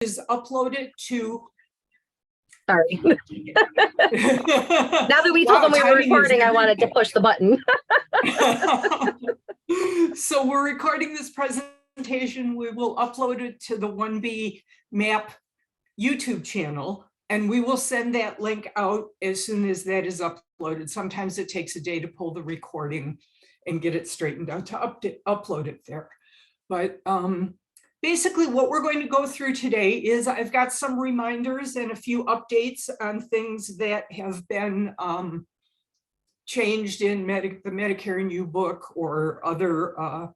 is upload it to. Sorry. Now that we told them we were recording, I wanted to push the button. So we're recording this presentation. We will upload it to the 1B MAP YouTube channel, and we will send that link out as soon as that is uploaded. Sometimes it takes a day to pull the recording and get it straightened out to upload it there. But basically what we're going to go through today is I've got some reminders and a few updates on things that have been changed in the Medicare and U book or other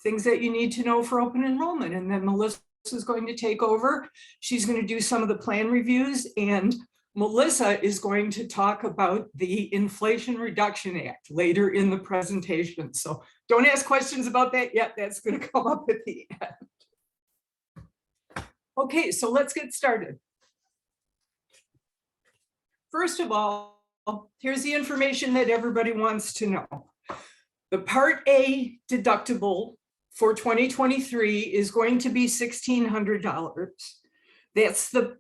things that you need to know for open enrollment. And then Melissa is going to take over. She's going to do some of the plan reviews, and Melissa is going to talk about the Inflation Reduction Act later in the presentation. So don't ask questions about that yet. That's going to come up at the end. Okay, so let's get started. First of all, here's the information that everybody wants to know. The Part A deductible for 2023 is going to be $1,600. That's the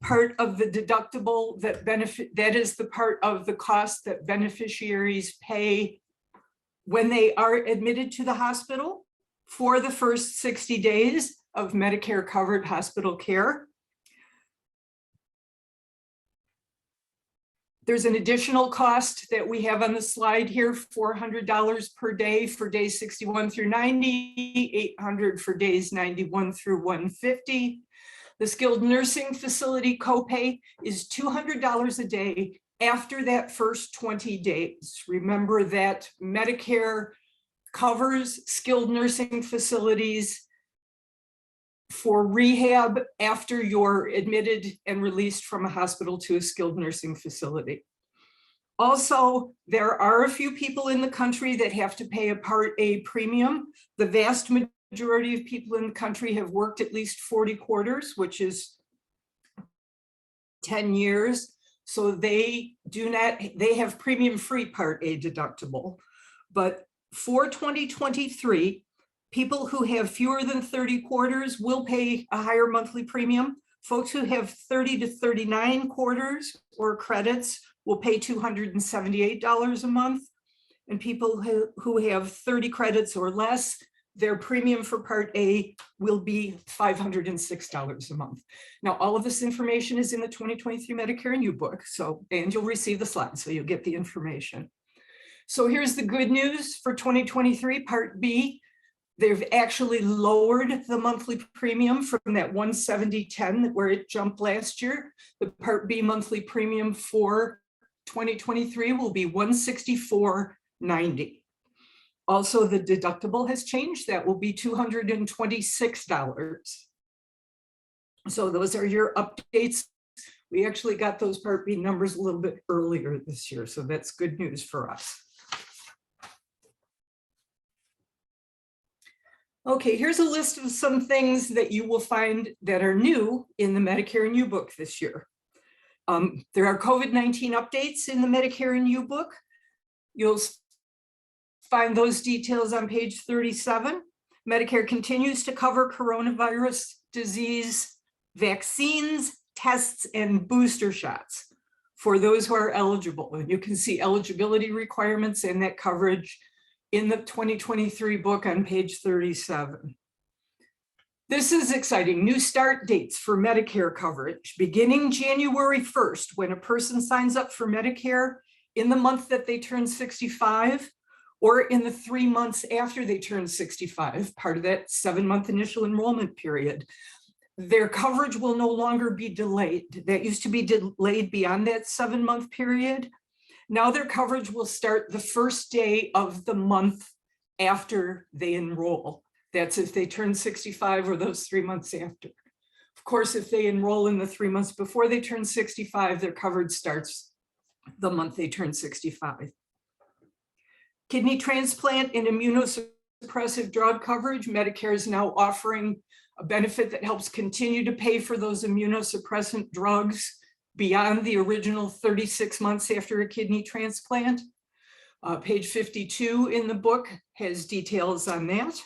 part of the deductible that is the part of the cost that beneficiaries pay when they are admitted to the hospital for the first 60 days of Medicare covered hospital care. There's an additional cost that we have on the slide here, $400 per day for days 61 through 90, $800 for days 91 through 150. The skilled nursing facility copay is $200 a day after that first 20 days. Remember that Medicare covers skilled nursing facilities for rehab after you're admitted and released from a hospital to a skilled nursing facility. Also, there are a few people in the country that have to pay a Part A premium. The vast majority of people in the country have worked at least 40 quarters, which is 10 years. So they have premium-free Part A deductible. But for 2023, people who have fewer than 30 quarters will pay a higher monthly premium. Folks who have 30 to 39 quarters or credits will pay $278 a month. And people who have 30 credits or less, their premium for Part A will be $506 a month. Now, all of this information is in the 2023 Medicare and U book, and you'll receive the slides, so you'll get the information. So here's the good news for 2023 Part B. They've actually lowered the monthly premium from that $170.10 where it jumped last year. The Part B monthly premium for 2023 will be $164.90. Also, the deductible has changed. That will be $226. So those are your updates. We actually got those Part B numbers a little bit earlier this year, so that's good news for us. Okay, here's a list of some things that you will find that are new in the Medicare and U book this year. There are COVID-19 updates in the Medicare and U book. You'll find those details on page 37. Medicare continues to cover coronavirus disease vaccines, tests, and booster shots for those who are eligible. And you can see eligibility requirements and that coverage in the 2023 book on page 37. This is exciting. New start dates for Medicare coverage. Beginning January 1st, when a person signs up for Medicare in the month that they turn 65, or in the 3 months after they turn 65, part of that 7-month initial enrollment period, their coverage will no longer be delayed. That used to be delayed beyond that 7-month period. Now their coverage will start the first day of the month after they enroll. That's if they turn 65 or those 3 months after. Of course, if they enroll in the 3 months before they turn 65, their coverage starts the month they turn 65. Kidney transplant and immunosuppressive drug coverage. Medicare is now offering a benefit that helps continue to pay for those immunosuppressant drugs beyond the original 36 months after a kidney transplant. Page 52 in the book has details on that.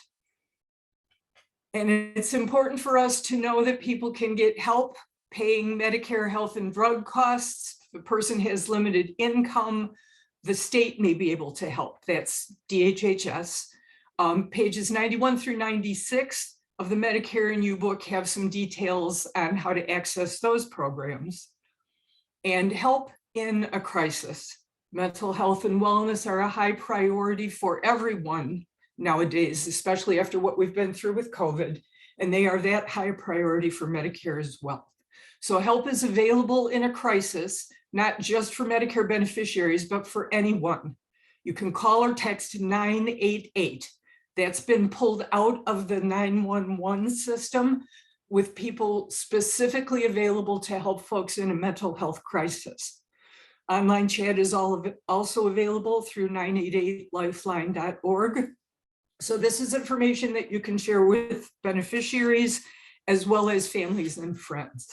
And it's important for us to know that people can get help paying Medicare health and drug costs. If a person has limited income, the state may be able to help. That's DHHS. Pages 91 through 96 of the Medicare and You book have some details on how to access those programs. And help in a crisis. Mental health and wellness are a high priority for everyone nowadays, especially after what we've been through with COVID, and they are that high priority for Medicare as well. So help is available in a crisis, not just for Medicare beneficiaries, but for anyone. You can call or text 988. That's been pulled out of the 911 system with people specifically available to help folks in a mental health crisis. Online chat is also available through 988lifeline.org. So this is information that you can share with beneficiaries as well as families and friends.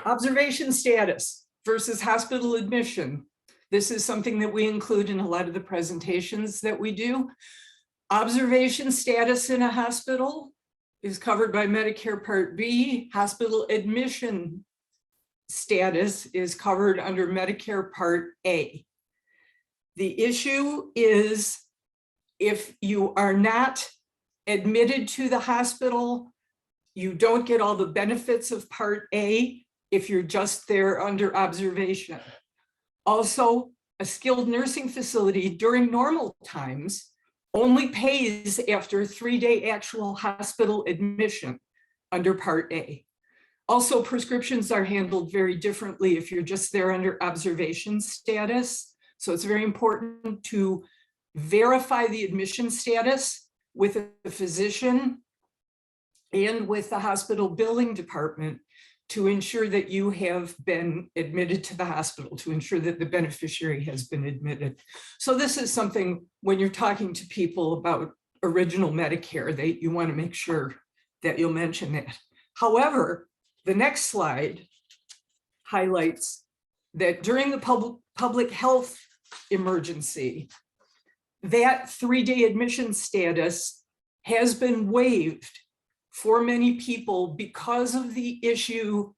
Observation status versus hospital admission. This is something that we include in a lot of the presentations that we do. Observation status in a hospital is covered by Medicare Part B. Hospital admission status is covered under Medicare Part A. The issue is if you are not admitted to the hospital, you don't get all the benefits of Part A if you're just there under observation. Also, a skilled nursing facility during normal times only pays after a 3-day actual hospital admission under Part A. Also, prescriptions are handled very differently if you're just there under observation status. So it's very important to verify the admission status with a physician and with the hospital billing department to ensure that you have been admitted to the hospital, to ensure that the beneficiary has been admitted. So this is something when you're talking to people about original Medicare, you want to make sure that you'll mention that. However, the next slide highlights that during the public health emergency, that 3-day admission status has been waived for many people because of the issue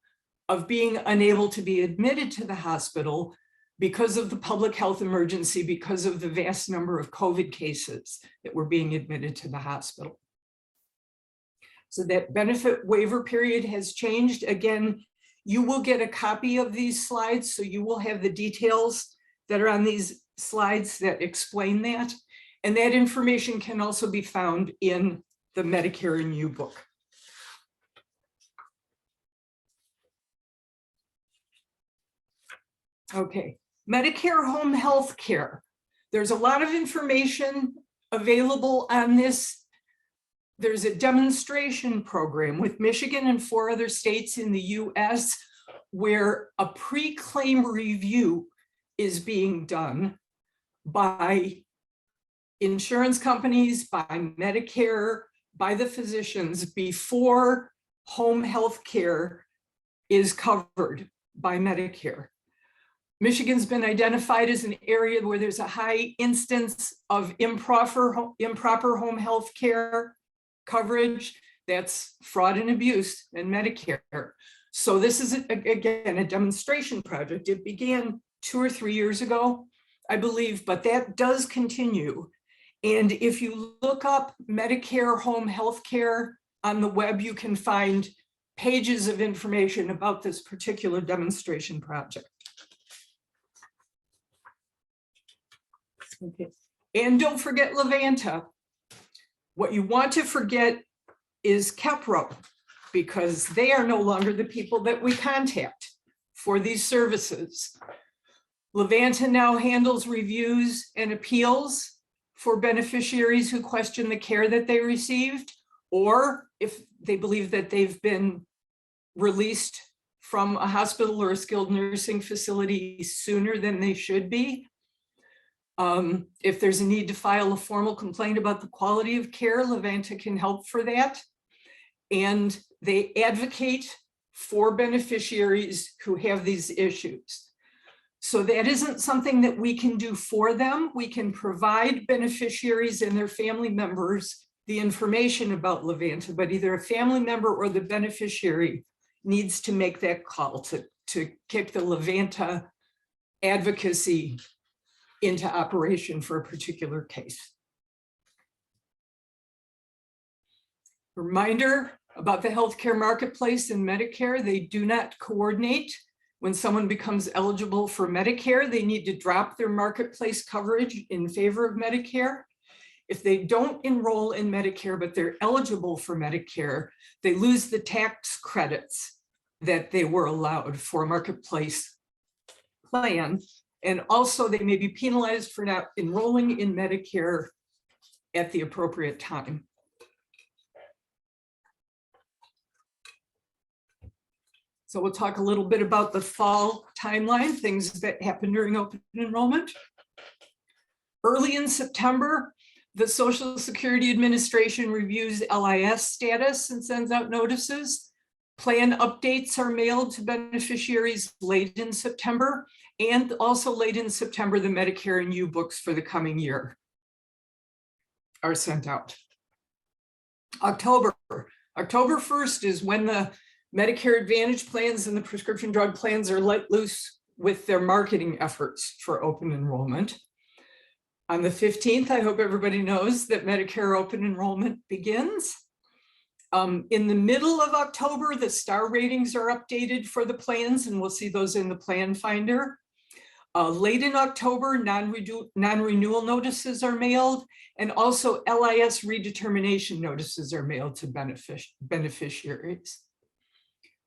of being unable to be admitted to the hospital because of the public health emergency, because of the vast number of COVID cases that were being admitted to the hospital. So that benefit waiver period has changed. Again, you will get a copy of these slides, so you will have the details that are on these slides that explain that. And that information can also be found in the Medicare and You book. Okay, Medicare home health care. There's a lot of information available on this. There's a demonstration program with Michigan and 4 other states in the US where a pre-claim review is being done by insurance companies, by Medicare, by the physicians before home health care is covered by Medicare. Michigan's been identified as an area where there's a high instance of improper home health care coverage. That's fraud and abuse in Medicare. So this is, again, a demonstration project. It began 2 or 3 years ago, I believe, but that does continue. And if you look up Medicare home health care on the web, you can find pages of information about this particular demonstration project. Okay. And don't forget Levanta. What you want to forget is Kepro, because they are no longer the people that we contact for these services. Levanta now handles reviews and appeals for beneficiaries who question the care that they received, or if they believe that they've been released from a hospital or a skilled nursing facility sooner than they should be. If there's a need to file a formal complaint about the quality of care, Levanta can help for that. And they advocate for beneficiaries who have these issues. So that isn't something that we can do for them. We can provide beneficiaries and their family members the information about Levanta, but either a family member or the beneficiary needs to make that call to kick the Levanta advocacy into operation for a particular case. Reminder about the healthcare marketplace and Medicare: they do not coordinate. When someone becomes eligible for Medicare, they need to drop their marketplace coverage in favor of Medicare. If they don't enroll in Medicare, but they're eligible for Medicare, they lose the tax credits that they were allowed for a marketplace plan. And also they may be penalized for not enrolling in Medicare at the appropriate time. So we'll talk a little bit about the fall timeline, things that happen during open enrollment. Early in September, the Social Security Administration reviews LIS status and sends out notices. Plan updates are mailed to beneficiaries late in September, and also late in September, the Medicare and U books for the coming year are sent out. October 1st is when the Medicare Advantage plans and the prescription drug plans are let loose with their marketing efforts for open enrollment. On the 15th, I hope everybody knows that Medicare open enrollment begins. In the middle of October, the star ratings are updated for the plans, and we'll see those in the plan finder. Late in October, non-renewal notices are mailed, and also LIS redetermination notices are mailed to beneficiaries.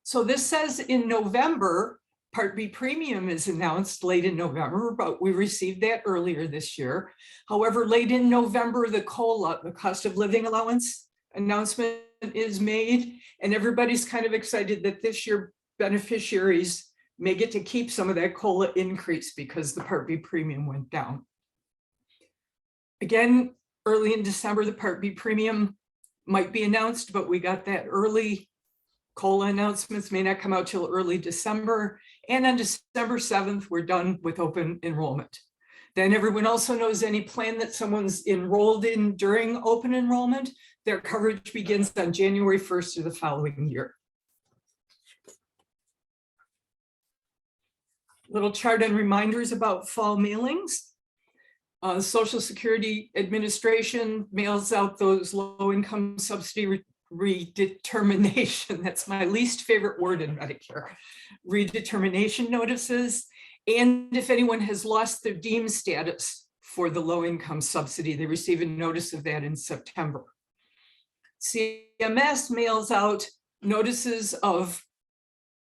So this says in November, Part B premium is announced late in November, but we received that earlier this year. However, late in November, the COLA, the cost of living allowance announcement, is made, and everybody's kind of excited that this year beneficiaries may get to keep some of that COLA increase because the Part B premium went down. Again, early in December, the Part B premium might be announced, but we got that early. COLA announcements may not come out till early December. And on December 7th, we're done with open enrollment. Then everyone also knows any plan that someone's enrolled in during open enrollment, their coverage begins on January 1st of the following year. Little chart and reminders about fall mailings. Social Security Administration mails out those low-income subsidy redetermination, that's my least favorite word in Medicare, redetermination notices. And if anyone has lost their deemed status for the low-income subsidy, they receive a notice of that in September. CMS mails out notices of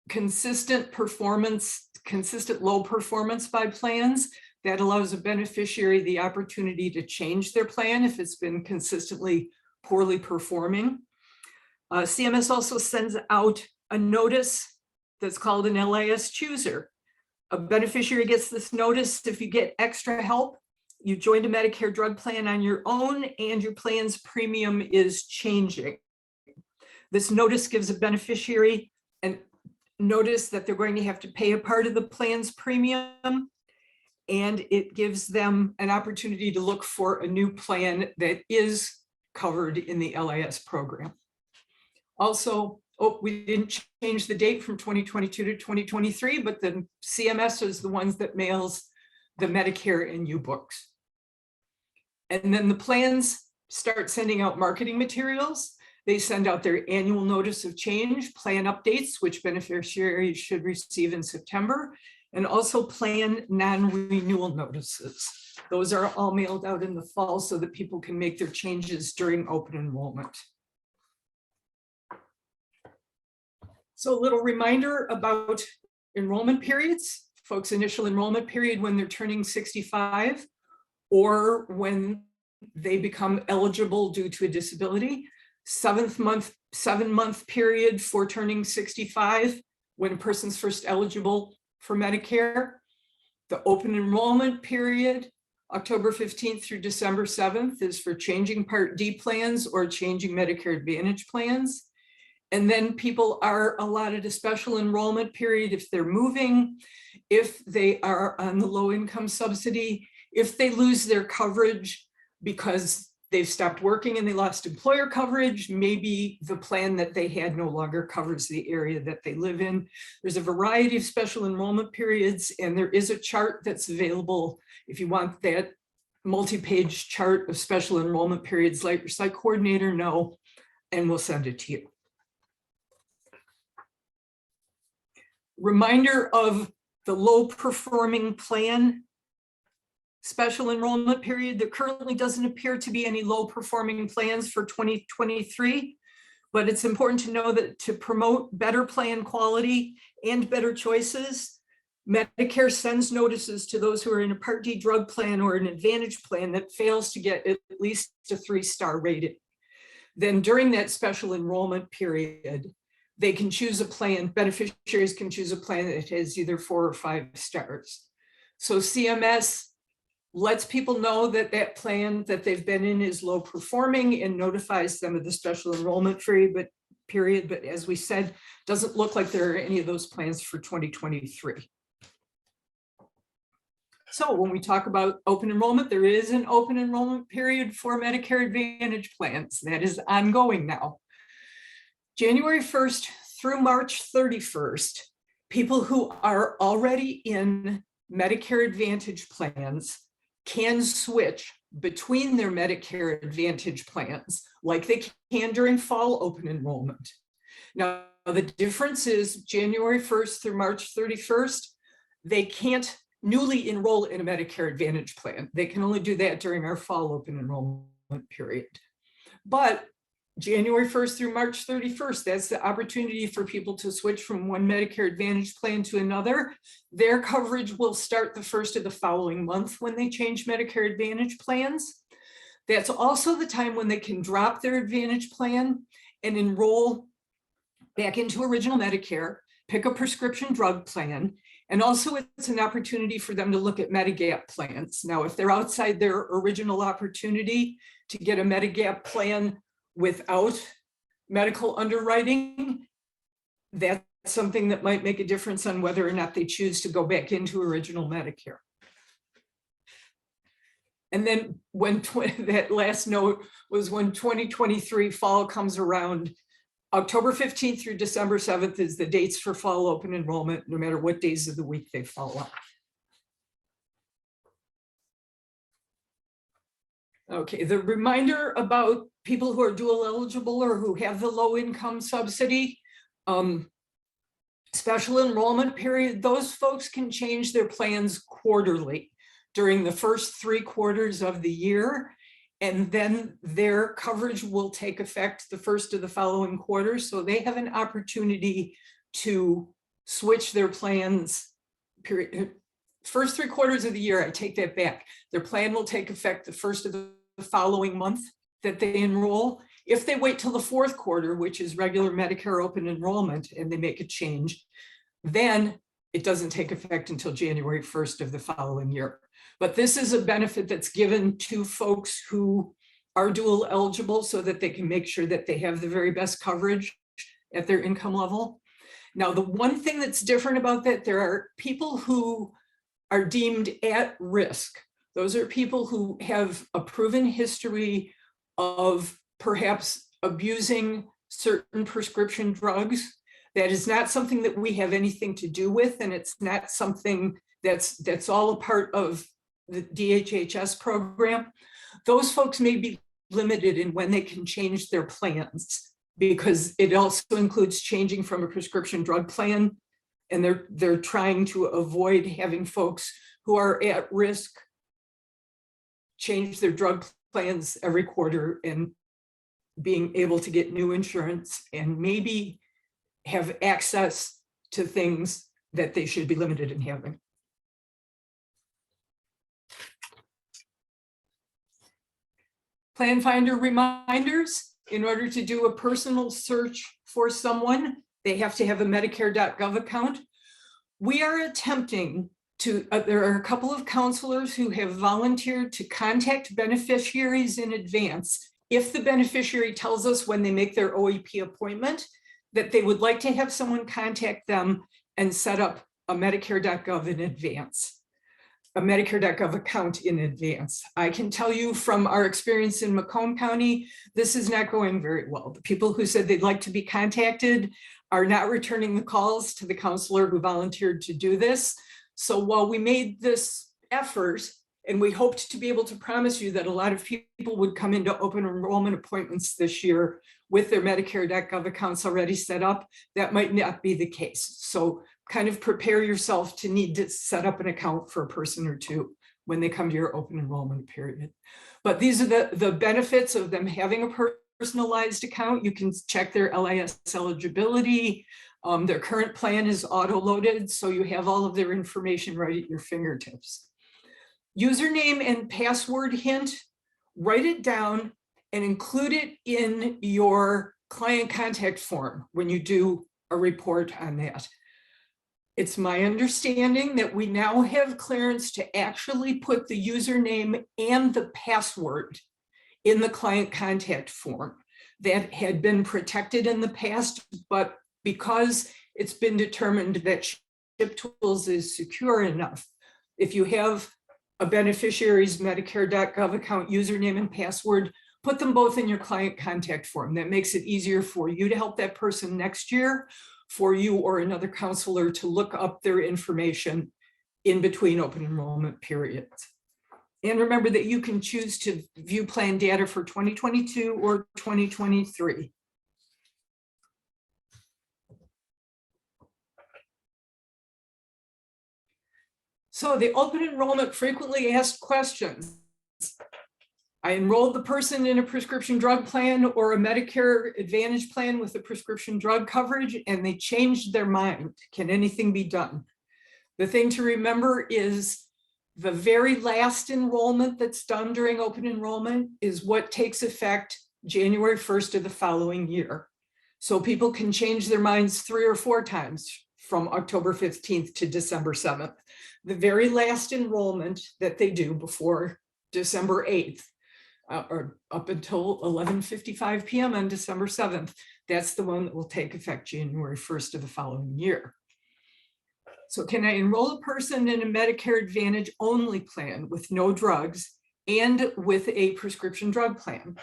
consistent performance, consistent low performance by plans. That allows a beneficiary the opportunity to change their plan if it's been consistently poorly performing. CMS also sends out a notice that's called an LIS chooser. A beneficiary gets this notice if you get extra help, you joined a Medicare drug plan on your own, and your plan's premium is changing. This notice gives a beneficiary a notice that they're going to have to pay a part of the plan's premium, and it gives them an opportunity to look for a new plan that is covered in the LIS program. Also, we didn't change the date from 2022 to 2023, but the CMS is the ones that mails the Medicare and U books. And then the plans start sending out marketing materials. They send out their annual notice of change, plan updates, which beneficiaries should receive in September, and also plan non-renewal notices. Those are all mailed out in the fall so that people can make their changes during open enrollment. So a little reminder about enrollment periods. Folks' initial enrollment period when they're turning 65 or when they become eligible due to a disability. 7-month period for turning 65 when a person's first eligible for Medicare. The open enrollment period, October 15th through December 7th, is for changing Part D plans or changing Medicare Advantage plans. And then people are allotted a special enrollment period if they're moving, if they are on the low income subsidy, if they lose their coverage because they've stopped working and they lost employer coverage, maybe the plan that they had no longer covers the area that they live in. There's a variety of special enrollment periods, and there is a chart that's available if you want that multi-page chart of special enrollment periods. Let your site coordinator know, and we'll send it to you. Reminder of the low performing plan special enrollment period. There currently doesn't appear to be any low performing plans for 2023, but it's important to know that to promote better plan quality and better choices, Medicare sends notices to those who are in a Part D drug plan or an Advantage plan that fails to get at least a 3-star rating. Then during that special enrollment period, they can choose a plan, beneficiaries can choose a plan that has either 4 or 5 stars. So CMS lets people know that that plan that they've been in is low performing and notifies them of the special enrollment period. But as we said, doesn't look like there are any of those plans for 2023. So when we talk about open enrollment, there is an open enrollment period for Medicare Advantage plans that is ongoing now. January 1st through March 31st, people who are already in Medicare Advantage plans can switch between their Medicare Advantage plans like they can during fall open enrollment. Now, the difference is January 1st through March 31st, they can't newly enroll in a Medicare Advantage plan. They can only do that during our fall open enrollment period. But January 1st through March 31st, that's the opportunity for people to switch from one Medicare Advantage plan to another. Their coverage will start the first of the following month when they change Medicare Advantage plans. That's also the time when they can drop their Advantage plan and enroll back into original Medicare, pick a prescription drug plan, and also it's an opportunity for them to look at Medigap plans. Now, if they're outside their original opportunity to get a Medigap plan without medical underwriting, that's something that might make a difference on whether or not they choose to go back into original Medicare. And then when that last note was when 2023 fall comes around, October 15th through December 7th is the dates for fall open enrollment, no matter what days of the week they fall on. Okay, the reminder about people who are dual eligible or who have the low income subsidy, special enrollment period, those folks can change their plans quarterly during the first 3 quarters of the year. And then their coverage will take effect the first of the following quarter. So they have an opportunity to switch their plans period. First 3 quarters of the year, I take that back. Their plan will take effect the first of the following month that they enroll. If they wait till the 4th quarter, which is regular Medicare open enrollment, and they make a change, then it doesn't take effect until January 1st of the following year. But this is a benefit that's given to folks who are dual eligible so that they can make sure that they have the very best coverage at their income level. Now, the one thing that's different about that, there are people who are deemed at risk. Those are people who have a proven history of perhaps abusing certain prescription drugs. That is not something that we have anything to do with, and it's not something that's all a part of the DHHS program. Those folks may be limited in when they can change their plans, because it also includes changing from a prescription drug plan, and they're trying to avoid having folks who are at risk change their drug plans every quarter and being able to get new insurance and maybe have access to things that they should be limited in having. Plan finder reminders: in order to do a personal search for someone, they have to have a Medicare.gov account. We are attempting to, there are a couple of counselors who have volunteered to contact beneficiaries in advance. If the beneficiary tells us when they make their OEP appointment, that they would like to have someone contact them and set up a Medicare.gov in advance, a Medicare.gov account in advance. I can tell you from our experience in Macomb County, this is not going very well. The people who said they'd like to be contacted are not returning the calls to the counselor who volunteered to do this. So while we made this effort, and we hoped to be able to promise you that a lot of people would come into open enrollment appointments this year with their Medicare.gov accounts already set up, that might not be the case. So kind of prepare yourself to need to set up an account for a person or two when they come to your open enrollment period. But these are the benefits of them having a personalized account. You can check their LIS eligibility. Their current plan is auto-loaded, so you have all of their information right at your fingertips. Username and password hint, write it down and include it in your client contact form when you do a report on that. It's my understanding that we now have clearance to actually put the username and the password in the client contact form. That had been protected in the past, but because it's been determined that ShipTools is secure enough, if you have a beneficiary's Medicare.gov account username and password, put them both in your client contact form. That makes it easier for you to help that person next year, for you or another counselor to look up their information in between open enrollment periods. And remember that you can choose to view plan data for 2022 or 2023. So the open enrollment frequently asked questions. I enrolled the person in a prescription drug plan or a Medicare Advantage plan with a prescription drug coverage, and they changed their mind. Can anything be done? The thing to remember is the very last enrollment that's done during open enrollment is what takes effect January 1st of the following year. So people can change their minds 3 or 4 times from October 15th to December 7th. The very last enrollment that they do before December 8th, or up until 11:55 p.m. on December 7th, that's the one that will take effect January 1st of the following year. So can I enroll a person in a Medicare Advantage only plan with no drugs and with a prescription drug plan?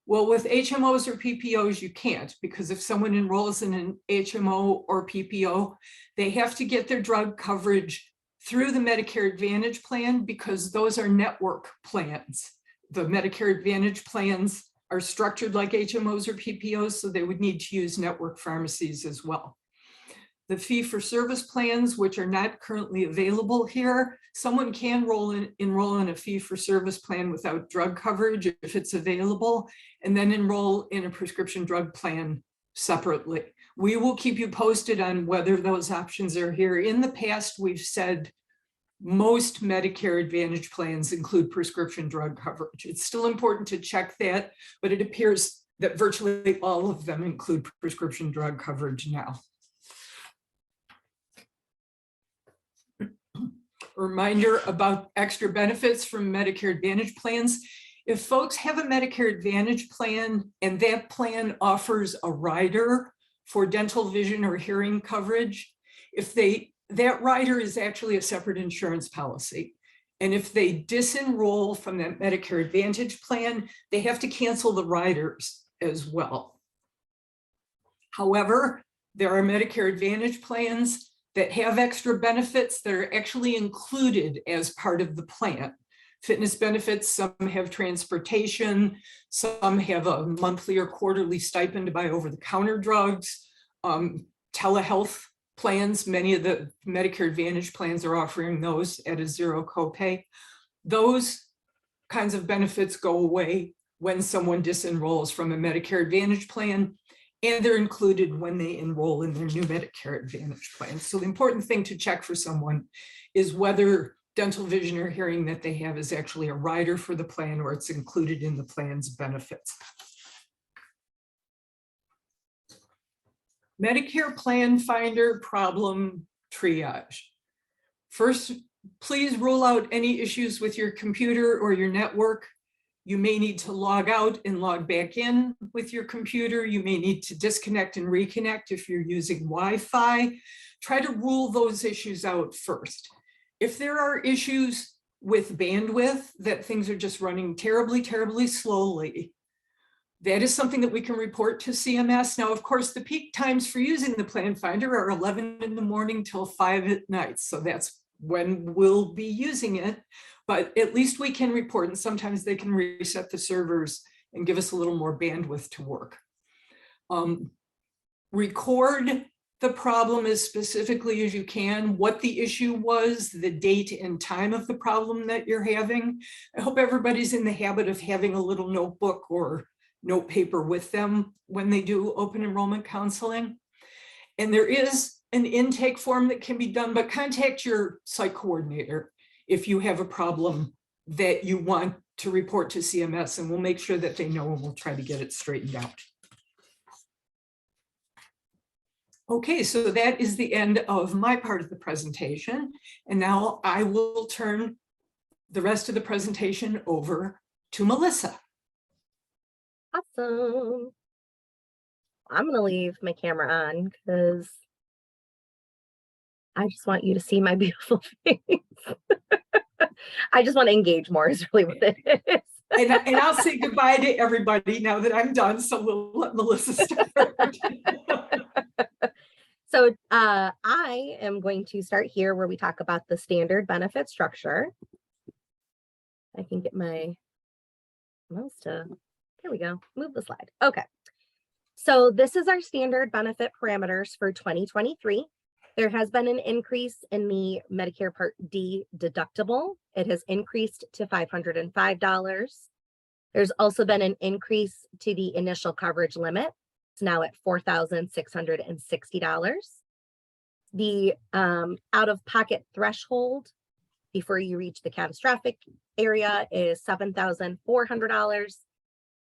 Well, with HMOs or PPOs, you can't, because if someone enrolls in an HMO or PPO, they have to get their drug coverage through the Medicare Advantage plan, because those are network plans. The Medicare Advantage plans are structured like HMOs or PPOs, so they would need to use network pharmacies as well. The fee-for-service plans, which are not currently available here, someone can enroll in a fee-for-service plan without drug coverage if it's available, and then enroll in a prescription drug plan separately. We will keep you posted on whether those options are here. In the past, we've said most Medicare Advantage plans include prescription drug coverage. It's still important to check that, but it appears that virtually all of them include prescription drug coverage now. Reminder about extra benefits from Medicare Advantage plans. If folks have a Medicare Advantage plan and that plan offers a rider for dental, vision, or hearing coverage, that rider is actually a separate insurance policy. And if they disenroll from that Medicare Advantage plan, they have to cancel the riders as well. However, there are Medicare Advantage plans that have extra benefits that are actually included as part of the plan. Fitness benefits, some have transportation, some have a monthly or quarterly stipend to buy over-the-counter drugs, telehealth plans. Many of the Medicare Advantage plans are offering those at a 0 copay. Those kinds of benefits go away when someone disenrolls from a Medicare Advantage plan, and they're included when they enroll in their new Medicare Advantage plan. So the important thing to check for someone is whether dental, vision, or hearing that they have is actually a rider for the plan or it's included in the plan's benefits. Medicare Plan Finder problem triage. First, please rule out any issues with your computer or your network. You may need to log out and log back in with your computer. You may need to disconnect and reconnect if you're using Wi-Fi. Try to rule those issues out first. If there are issues with bandwidth, that things are just running terribly, terribly slowly, that is something that we can report to CMS. Now, of course, the peak times for using the Plan Finder are 11 in the morning till 5 at night. So that's when we'll be using it, but at least we can report, and sometimes they can reset the servers and give us a little more bandwidth to work. Record the problem as specifically as you can, what the issue was, the date and time of the problem that you're having. I hope everybody's in the habit of having a little notebook or note paper with them when they do open enrollment counseling. And there is an intake form that can be done, but contact your site coordinator if you have a problem that you want to report to CMS, and we'll make sure that they know and we'll try to get it straightened out. Okay, so that is the end of my part of the presentation. And now I will turn the rest of the presentation over to Melissa. Awesome. I'm going to leave my camera on because I just want you to see my beautiful face. I just want to engage more is really what it is. And I'll say goodbye to everybody now that I'm done. So we'll let Melissa start. So I am going to start here where we talk about the standard benefit structure. I can get my mouse to, there we go, move the slide. Okay. So this is our standard benefit parameters for 2023. There has been an increase in the Medicare Part D deductible. It has increased to $505. There's also been an increase to the initial coverage limit. It's now at $4,660. The out-of-pocket threshold before you reach the catastrophic area is $7,400.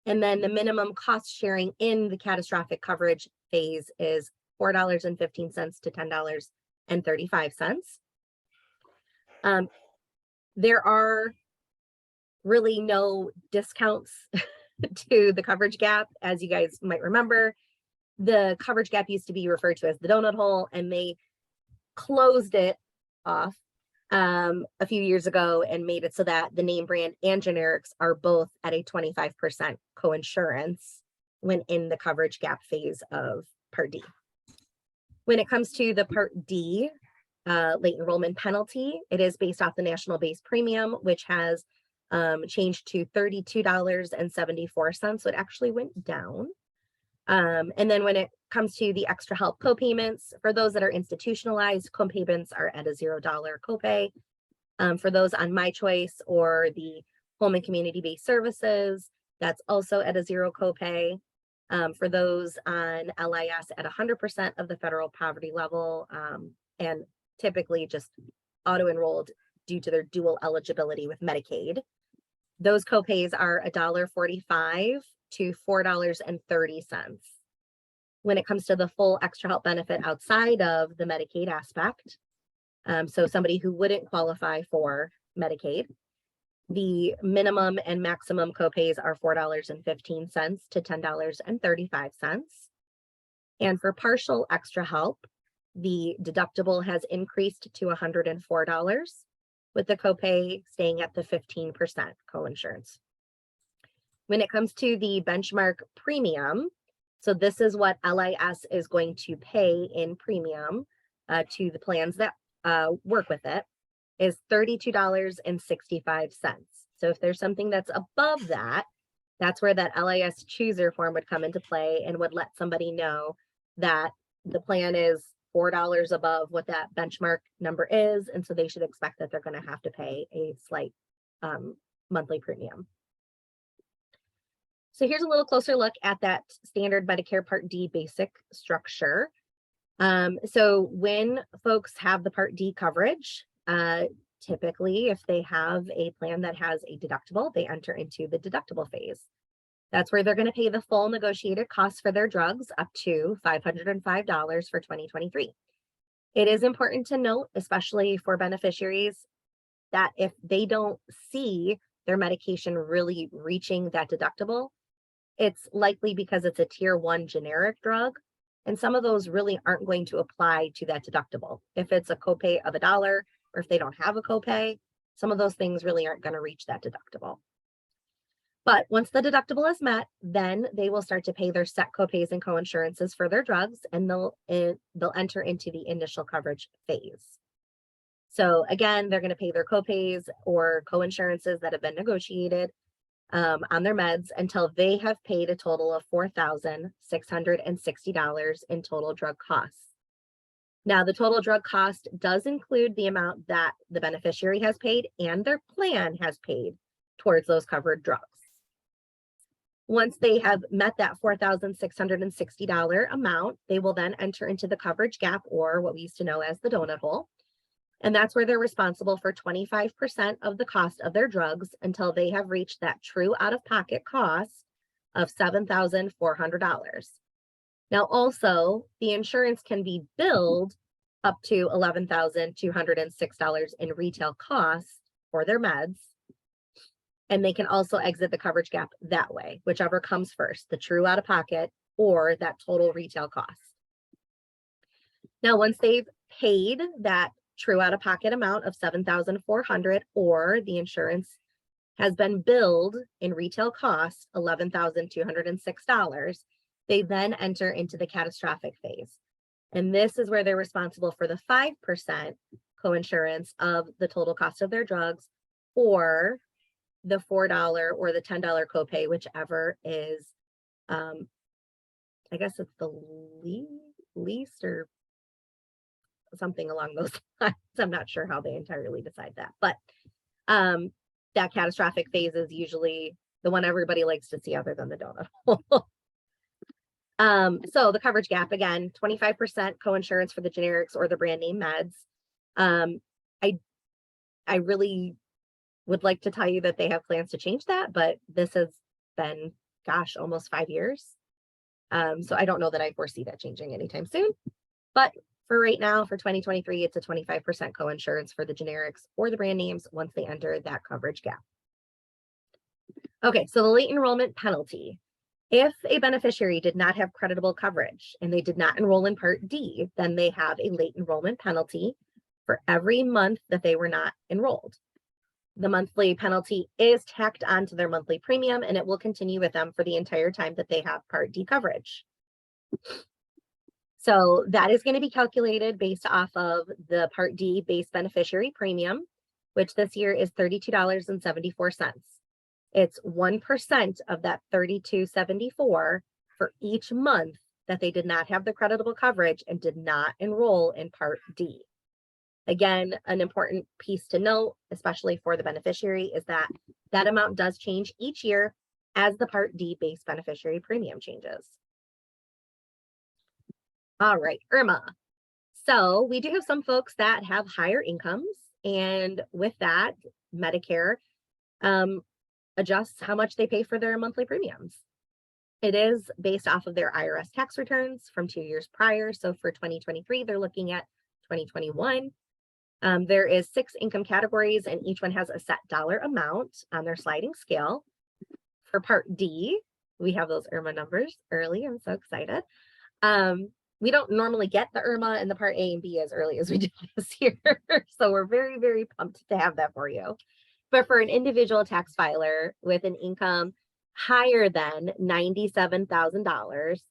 And then the minimum cost sharing in the catastrophic coverage phase is $4.15 to $10.35. There are really no discounts to the coverage gap. As you guys might remember, the coverage gap used to be referred to as the donut hole, and they closed it off a few years ago and made it so that the name brand and generics are both at a 25% coinsurance when in the coverage gap phase of Part D. When it comes to the Part D late enrollment penalty, it is based off the national base premium, which has changed to $32.74. So it actually went down. And then when it comes to the extra help copayments, for those that are institutionalized, copayments are at a $0 copay. For those on My Choice or the home and community-based services, that's also at a $0 copay. For those on LIS at 100% of the federal poverty level, and typically just auto-enrolled due to their dual eligibility with Medicaid, those copays are $1.45 to $4.30. When it comes to the full extra help benefit outside of the Medicaid aspect, so somebody who wouldn't qualify for Medicaid, the minimum and maximum copays are $4.15 to $10.35. And for partial extra help, the deductible has increased to $104, with the copay staying at the 15% coinsurance. When it comes to the benchmark premium, so this is what LIS is going to pay in premium to the plans that work with it, is $32.65. So if there's something that's above that, that's where that LIS chooser form would come into play and would let somebody know that the plan is $4 above what that benchmark number is. And so they should expect that they're going to have to pay a slight monthly premium. So here's a little closer look at that standard Medicare Part D basic structure. So when folks have the Part D coverage, typically if they have a plan that has a deductible, they enter into the deductible phase. That's where they're going to pay the full negotiated costs for their drugs up to $505 for 2023. It is important to note, especially for beneficiaries, that if they don't see their medication really reaching that deductible, it's likely because it's a tier 1 generic drug. And some of those really aren't going to apply to that deductible. If it's a copay of $1, or if they don't have a copay, some of those things really aren't going to reach that deductible. But once the deductible is met, then they will start to pay their set copays and coinsurances for their drugs, and they'll enter into the initial coverage phase. So again, they're going to pay their copays or coinsurances that have been negotiated on their meds until they have paid a total of $4,660 in total drug costs. Now, the total drug cost does include the amount that the beneficiary has paid and their plan has paid towards those covered drugs. Once they have met that $4,660 amount, they will then enter into the coverage gap, or what we used to know as the donut hole. And that's where they're responsible for 25% of the cost of their drugs until they have reached that true out-of-pocket cost of $7,400. Now, also, the insurance can be billed up to $11,206 in retail costs for their meds. And they can also exit the coverage gap that way, whichever comes first, the true out-of-pocket or that total retail cost. Now, once they've paid that true out-of-pocket amount of $7,400, or the insurance has been billed in retail costs $11,206, they then enter into the catastrophic phase. And this is where they're responsible for the 5% coinsurance of the total cost of their drugs, or the $4 or the $10 copay, whichever is, I guess it's the least or something along those lines. I'm not sure how they entirely decide that, but that catastrophic phase is usually the one everybody likes to see, other than the donut hole. So the coverage gap, again, 25% coinsurance for the generics or the brand name meds. I really would like to tell you that they have plans to change that, but this has been, gosh, almost 5 years. So I don't know that I foresee that changing anytime soon. But for right now, for 2023, it's a 25% coinsurance for the generics or the brand names once they enter that coverage gap. Okay, so the late enrollment penalty. If a beneficiary did not have creditable coverage and they did not enroll in Part D, then they have a late enrollment penalty for every month that they were not enrolled. The monthly penalty is tacked onto their monthly premium, and it will continue with them for the entire time that they have Part D coverage. So that is going to be calculated based off of the Part D base beneficiary premium, which this year is $32.74. It's 1% of that $32.74 for each month that they did not have the creditable coverage and did not enroll in Part D. Again, an important piece to note, especially for the beneficiary, is that that amount does change each year as the Part D base beneficiary premium changes. All right, IRMA. So we do have some folks that have higher incomes, and with that, Medicare adjusts how much they pay for their monthly premiums. It is based off of their IRS tax returns from 2 years prior. So for 2023, they're looking at 2021. There is 6 income categories, and each one has a set dollar amount on their sliding scale. For Part D, we have those IRMA numbers early. I'm so excited. We don't normally get the IRMA and the Part A and B as early as we do this year. So we're very, very pumped to have that for you. But for an individual tax filer with an income higher than $97,000,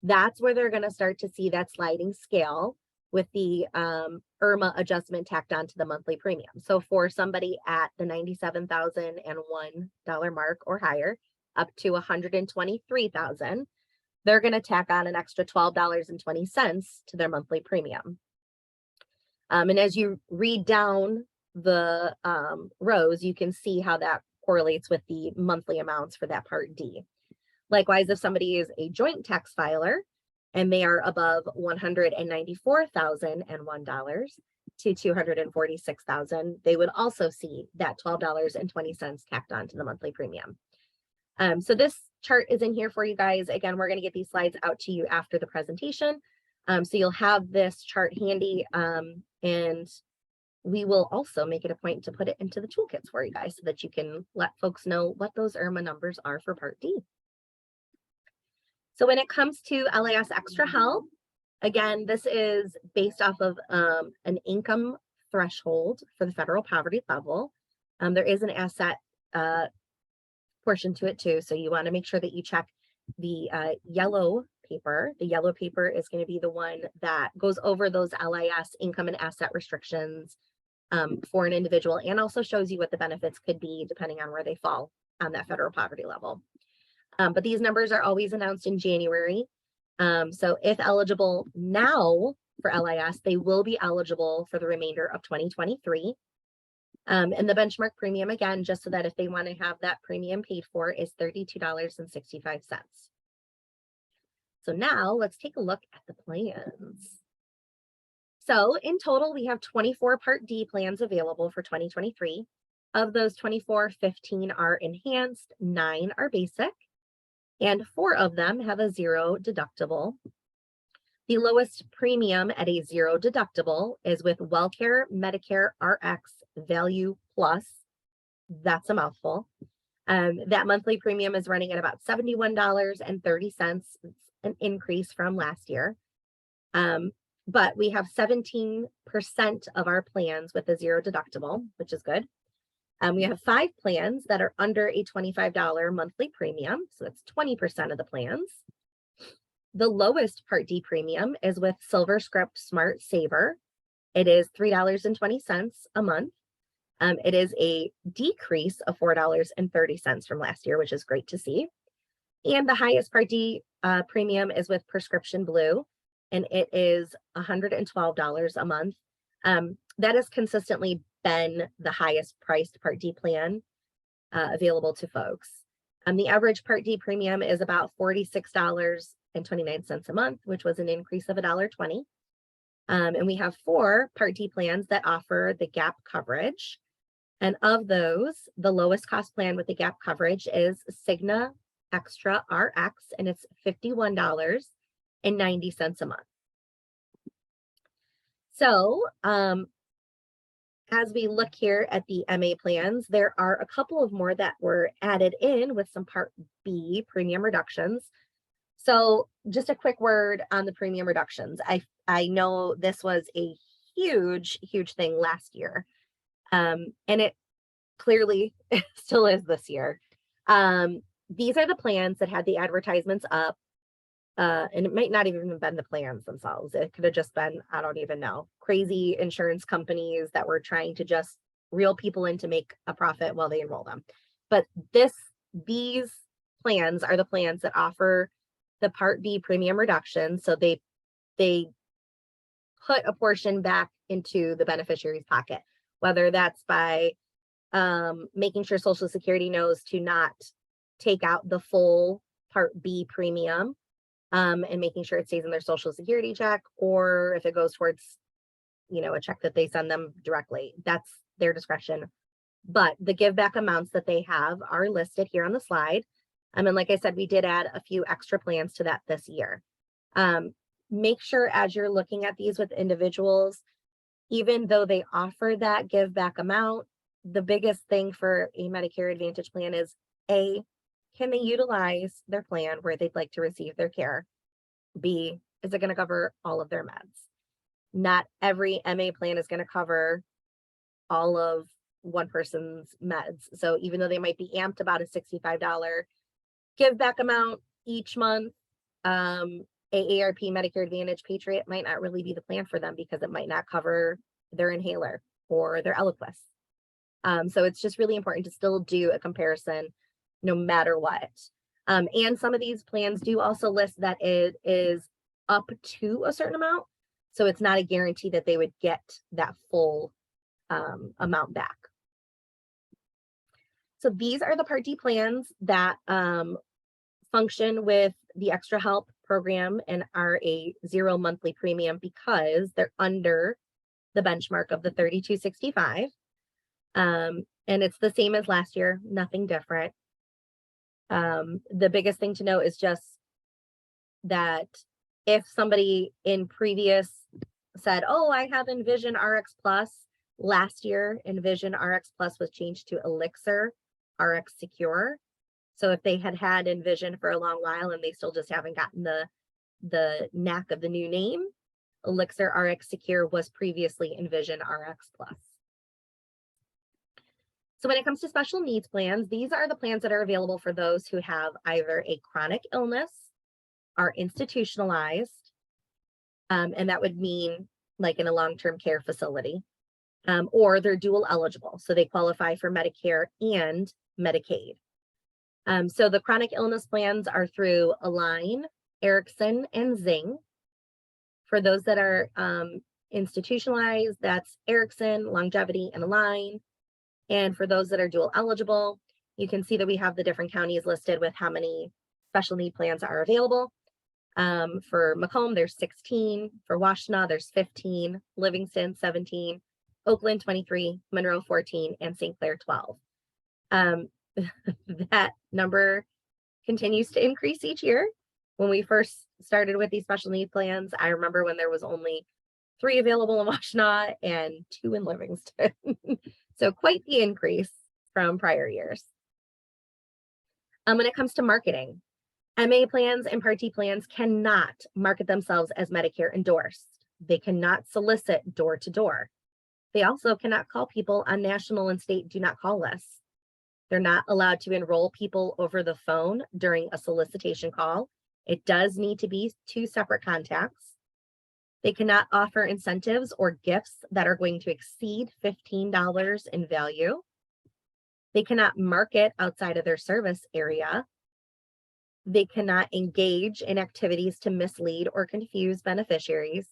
that's where they're going to start to see that sliding scale with the IRMA adjustment tacked onto the monthly premium. So for somebody at the $97,001 mark or higher, up to $123,000, they're going to tack on an extra $12.20 to their monthly premium. And as you read down the rows, you can see how that correlates with the monthly amounts for that Part D. Likewise, if somebody is a joint tax filer and they are above $194,001 to $246,000, they would also see that $12.20 tacked on to the monthly premium. So this chart is in here for you guys. Again, we're going to get these slides out to you after the presentation. So you'll have this chart handy, and we will also make it a point to put it into the toolkits for you guys so that you can let folks know what those IRMA numbers are for Part D. So when it comes to LAS Extra Help, again, this is based off of an income threshold for the federal poverty level. There is an asset portion to it too. So you want to make sure that you check the yellow paper. The yellow paper is going to be the one that goes over those LIS income and asset restrictions for an individual, and also shows you what the benefits could be depending on where they fall on that federal poverty level. But these numbers are always announced in January. So if eligible now for LIS, they will be eligible for the remainder of 2023. And the benchmark premium, again, just so that if they want to have that premium paid for, is $32.65. So now let's take a look at the plans. So in total, we have 24 Part D plans available for 2023. Of those 24, 15 are enhanced, 9 are basic, and 4 of them have a 0 deductible. The lowest premium at a 0 deductible is with WellCare Medicare RX Value Plus. That's a mouthful. That monthly premium is running at about $71.30, an increase from last year. But we have 17% of our plans with a 0 deductible, which is good. We have 5 plans that are under a $25 monthly premium. So that's 20% of the plans. The lowest Part D premium is with SilverScript Smart Saver. It is $3.20 a month. It is a decrease of $4.30 from last year, which is great to see. And the highest Part D premium is with Prescription Blue, and it is $112 a month. That has consistently been the highest priced Part D plan available to folks. The average Part D premium is about $46.29 a month, which was an increase of $1.20. And we have 4 Part D plans that offer the gap coverage. And of those, the lowest cost plan with the gap coverage is Cigna Extra RX, and it's $51.90 a month. So as we look here at the MA plans, there are a couple of more that were added in with some Part B premium reductions. So just a quick word on the premium reductions. I know this was a huge thing last year. And it clearly still is this year. These are the plans that had the advertisements up. And it might not even have been the plans themselves. It could have just been, I don't even know, crazy insurance companies that were trying to just reel people in to make a profit while they enroll them. But these plans are the plans that offer the Part B premium reduction. So they put a portion back into the beneficiary's pocket, whether that's by making sure Social Security knows to not take out the full Part B premium, and making sure it stays in their Social Security check, or if it goes towards, a check that they send them directly, that's their discretion. But the give back amounts that they have are listed here on the slide. And like I said, we did add a few extra plans to that this year. Make sure as you're looking at these with individuals, even though they offer that give back amount, the biggest thing for a Medicare Advantage plan is A, can they utilize their plan where they'd like to receive their care? B, is it going to cover all of their meds? Not every MA plan is going to cover all of one person's meds. So even though they might be amped about a $65 give back amount each month, AARP Medicare Advantage Patriot might not really be the plan for them because it might not cover their inhaler or their Eliquis. So it's just really important to still do a comparison no matter what. And some of these plans do also list that it is up to a certain amount. So it's not a guarantee that they would get that full amount back. So these are the Part D plans that function with the Extra Help program and are a 0 monthly premium because they're under the benchmark of the $32.65. And it's the same as last year, nothing different. The biggest thing to note is just that if somebody in previous said, oh, I have Envision RX Plus, Last year, Envision RX Plus was changed to Elixir RX Secure. So if they had had Envision for a long while and they still just haven't gotten the knack of the new name, Elixir RX Secure was previously Envision RX Plus. So when it comes to special needs plans, these are the plans that are available for those who have either a chronic illness, are institutionalized, and that would mean like in a long-term care facility, or they're dual eligible. So they qualify for Medicare and Medicaid. So the chronic illness plans are through Align, Erickson, and Zing. For those that are institutionalized, that's Erickson, Longevity, and Align. And for those that are dual eligible, you can see that we have the different counties listed with how many special need plans are available. For Macomb, there's 16. For Washtenaw, there's 15. Livingston, 17. Oakland, 23. Monroe, 14. And St. Clair, 12. That number continues to increase each year. When we first started with these special need plans, I remember when there was only 3 available in Washtenaw and 2 in Livingston. So quite the increase from prior years. When it comes to marketing, MA plans and Part D plans cannot market themselves as Medicare endorsed. They cannot solicit door to door. They also cannot call people on national and state do not call lists. They're not allowed to enroll people over the phone during a solicitation call. It does need to be 2 separate contacts. They cannot offer incentives or gifts that are going to exceed $15 in value. They cannot market outside of their service area. They cannot engage in activities to mislead or confuse beneficiaries.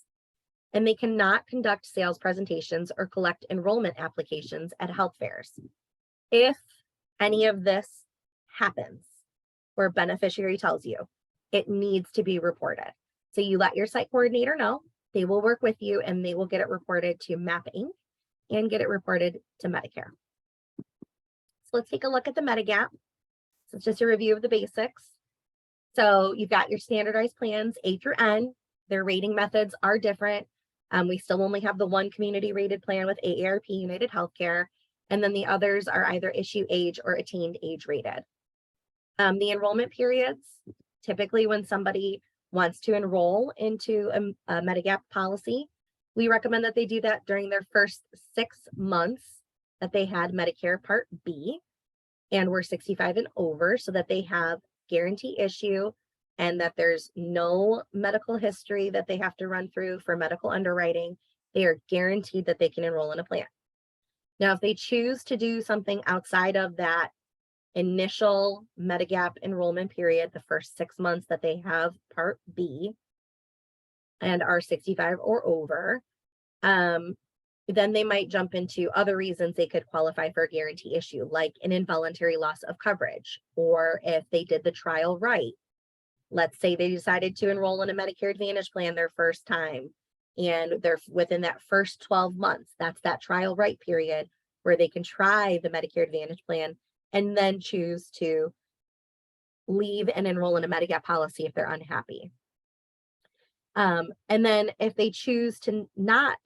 And they cannot conduct sales presentations or collect enrollment applications at health fairs. If any of this happens, where a beneficiary tells you, it needs to be reported. So you let your site coordinator know. They will work with you and they will get it reported to MMAP Inc. and get it reported to Medicare. So let's take a look at the Medigap. So it's just a review of the basics. So you've got your standardized plans A through N. Their rating methods are different. We still only have the 1 community rated plan with AARP United Healthcare. And then the others are either issue age or attained age rated. The enrollment periods, typically when somebody wants to enroll into a Medigap policy, we recommend that they do that during their first 6 months that they had Medicare Part B and were 65 and over, so that they have guarantee issue and that there's no medical history that they have to run through for medical underwriting. They are guaranteed that they can enroll in a plan. Now, if they choose to do something outside of that initial Medigap enrollment period, the first 6 months that they have Part B and are 65 or over, then they might jump into other reasons they could qualify for a guarantee issue, like an involuntary loss of coverage, or if they did the trial right. Let's say they decided to enroll in a Medicare Advantage plan their first time, and they're within that first 12 months, that's that trial right period where they can try the Medicare Advantage plan and then choose to leave and enroll in a Medigap policy if they're unhappy. And then if they choose to not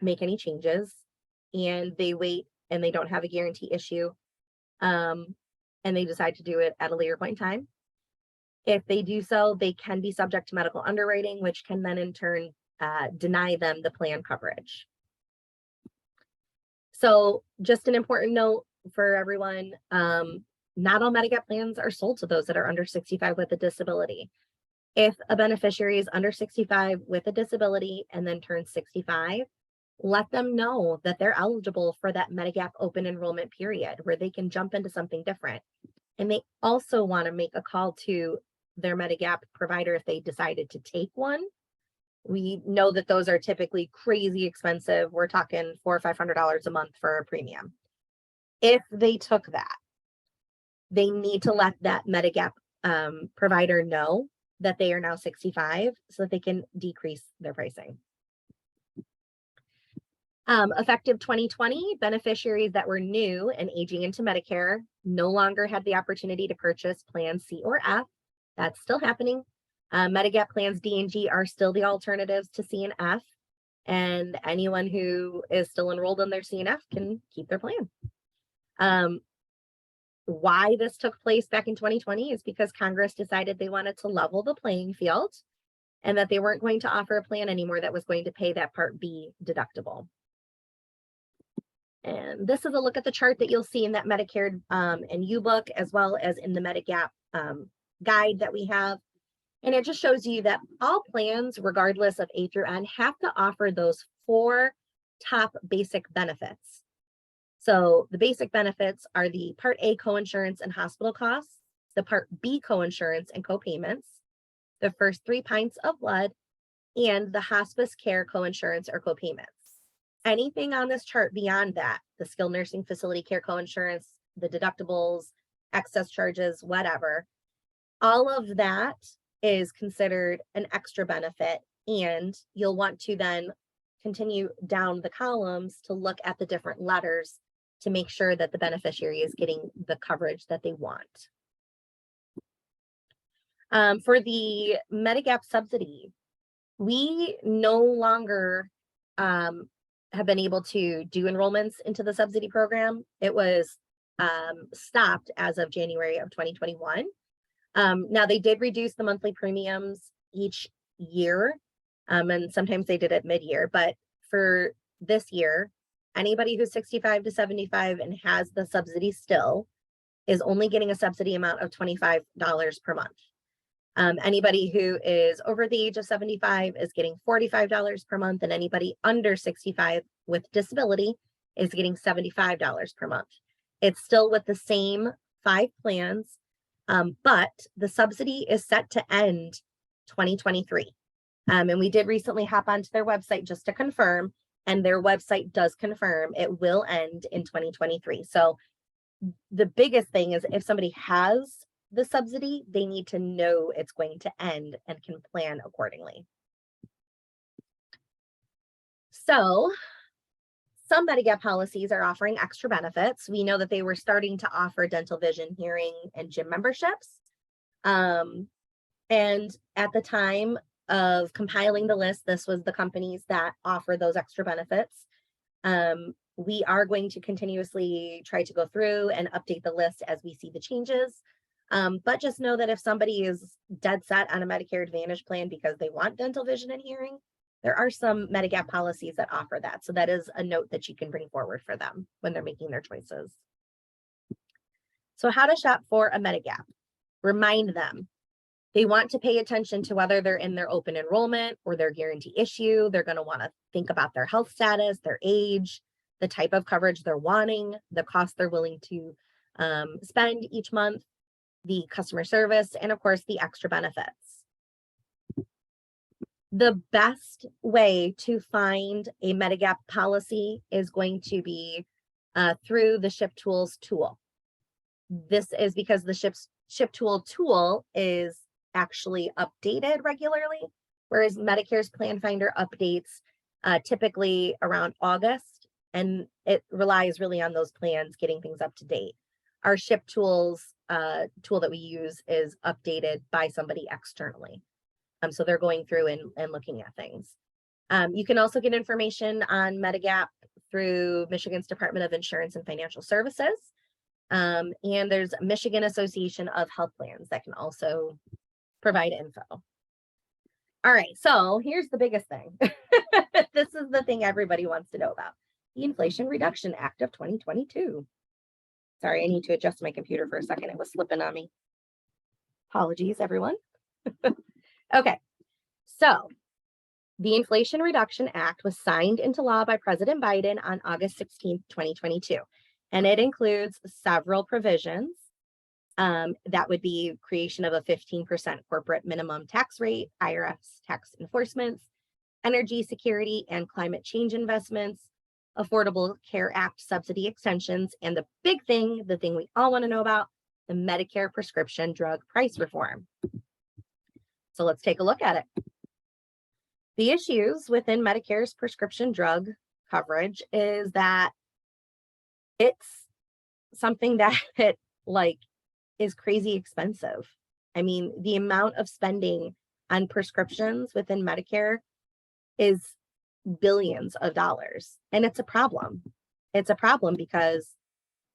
make any changes and they wait and they don't have a guarantee issue, and they decide to do it at a later point in time, if they do so, they can be subject to medical underwriting, which can then in turn deny them the plan coverage. So just an important note for everyone, not all Medigap plans are sold to those that are under 65 with a disability. If a beneficiary is under 65 with a disability and then turns 65, let them know that they're eligible for that Medigap open enrollment period where they can jump into something different. And they also want to make a call to their Medigap provider if they decided to take one. We know that those are typically crazy expensive. We're talking $400 or $500 a month for a premium. If they took that, they need to let that Medigap provider know that they are now 65 so that they can decrease their pricing. Effective 2020, beneficiaries that were new and aging into Medicare no longer had the opportunity to purchase Plan C or F. That's still happening. Medigap plans D and G are still the alternatives to C and F. and anyone who is still enrolled in their CNF can keep their plan. Why this took place back in 2020 is because Congress decided they wanted to level the playing field and that they weren't going to offer a plan anymore that was going to pay that Part B deductible. And this is a look at the chart that you'll see in that Medicare and U-Book, as well as in the Medigap guide that we have. And it just shows you that all plans, regardless of A through N, have to offer those 4 top basic benefits. So the basic benefits are the Part A coinsurance and hospital costs, the Part B coinsurance and copayments, the first 3 pints of blood, and the hospice care coinsurance or copayments. Anything on this chart beyond that, the skilled nursing facility care coinsurance, the deductibles, excess charges, whatever, all of that is considered an extra benefit, and you'll want to then continue down the columns to look at the different letters to make sure that the beneficiary is getting the coverage that they want. For the Medigap subsidy, we no longer have been able to do enrollments into the subsidy program. It was stopped as of January of 2021. Now they did reduce the monthly premiums each year, and sometimes they did it mid-year, but for this year, anybody who's 65 to 75 and has the subsidy still is only getting a subsidy amount of $25 per month. Anybody who is over the age of 75 is getting $45 per month, and anybody under 65 with disability is getting $75 per month. It's still with the same 5 plans, but the subsidy is set to end 2023. And we did recently hop onto their website just to confirm, and their website does confirm it will end in 2023. So the biggest thing is if somebody has the subsidy, they need to know it's going to end and can plan accordingly. So some Medigap policies are offering extra benefits. We know that they were starting to offer dental, vision, hearing, and gym memberships. And at the time of compiling the list, this was the companies that offer those extra benefits. We are going to continuously try to go through and update the list as we see the changes. But just know that if somebody is dead set on a Medicare Advantage plan because they want dental, vision, and hearing, there are some Medigap policies that offer that. So that is a note that you can bring forward for them when they're making their choices. So how to shop for a Medigap. Remind them. They want to pay attention to whether they're in their open enrollment or their guarantee issue. They're going to want to think about their health status, their age, the type of coverage they're wanting, the cost they're willing to spend each month, the customer service, and of course, the extra benefits. The best way to find a Medigap policy is going to be through the ShipTools tool. This is because the ShipTool tool is actually updated regularly, whereas Medicare's Plan Finder updates typically around August, and it relies really on those plans getting things up to date. Our ShipTools tool that we use is updated by somebody externally. So they're going through and looking at things. You can also get information on Medigap through Michigan's Department of Insurance and Financial Services. And there's Michigan Association of Health Plans that can also provide info. All right, so here's the biggest thing. This is the thing everybody wants to know about. The Inflation Reduction Act of 2022. Sorry, I need to adjust my computer for a second. It was slipping on me. Apologies, everyone. Okay, so the Inflation Reduction Act was signed into law by President Biden on August 16th, 2022, and it includes several provisions. That would be creation of a 15% corporate minimum tax rate, IRS tax enforcements, energy security and climate change investments, Affordable Care Act subsidy extensions, and the big thing, the thing we all want to know about, the Medicare prescription drug price reform. So let's take a look at it. The issues within Medicare's prescription drug coverage is that it's something that is crazy expensive. I mean, the amount of spending on prescriptions within Medicare is billions of dollars. And it's a problem. It's a problem because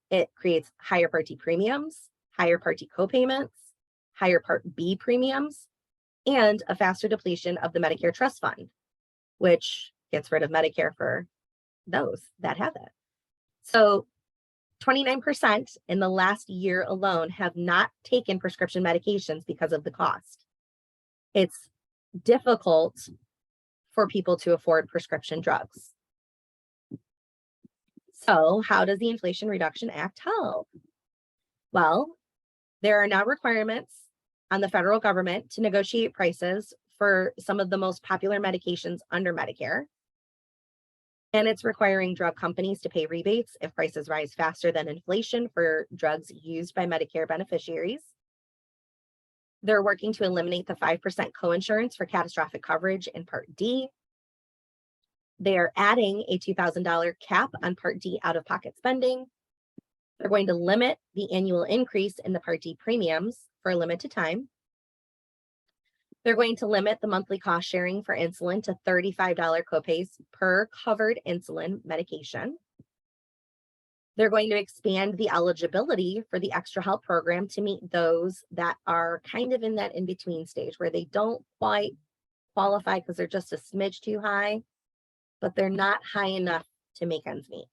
it creates higher Part D premiums, higher Part D co-payments, higher Part B premiums, and a faster depletion of the Medicare trust fund, which gets rid of Medicare for those that have it. So 29% in the last year alone have not taken prescription medications because of the cost. It's difficult for people to afford prescription drugs. So how does the Inflation Reduction Act help? Well, there are now requirements on the federal government to negotiate prices for some of the most popular medications under Medicare. And it's requiring drug companies to pay rebates if prices rise faster than inflation for drugs used by Medicare beneficiaries. They're working to eliminate the 5% coinsurance for catastrophic coverage in Part D. They are adding a $2,000 cap on Part D out-of-pocket spending. They're going to limit the annual increase in the Part D premiums for a limited time. They're going to limit the monthly cost sharing for insulin to $35 copays per covered insulin medication. They're going to expand the eligibility for the Extra Help program to meet those that are kind of in that in-between stage where they don't quite qualify because they're just a smidge too high, but they're not high enough to make ends meet.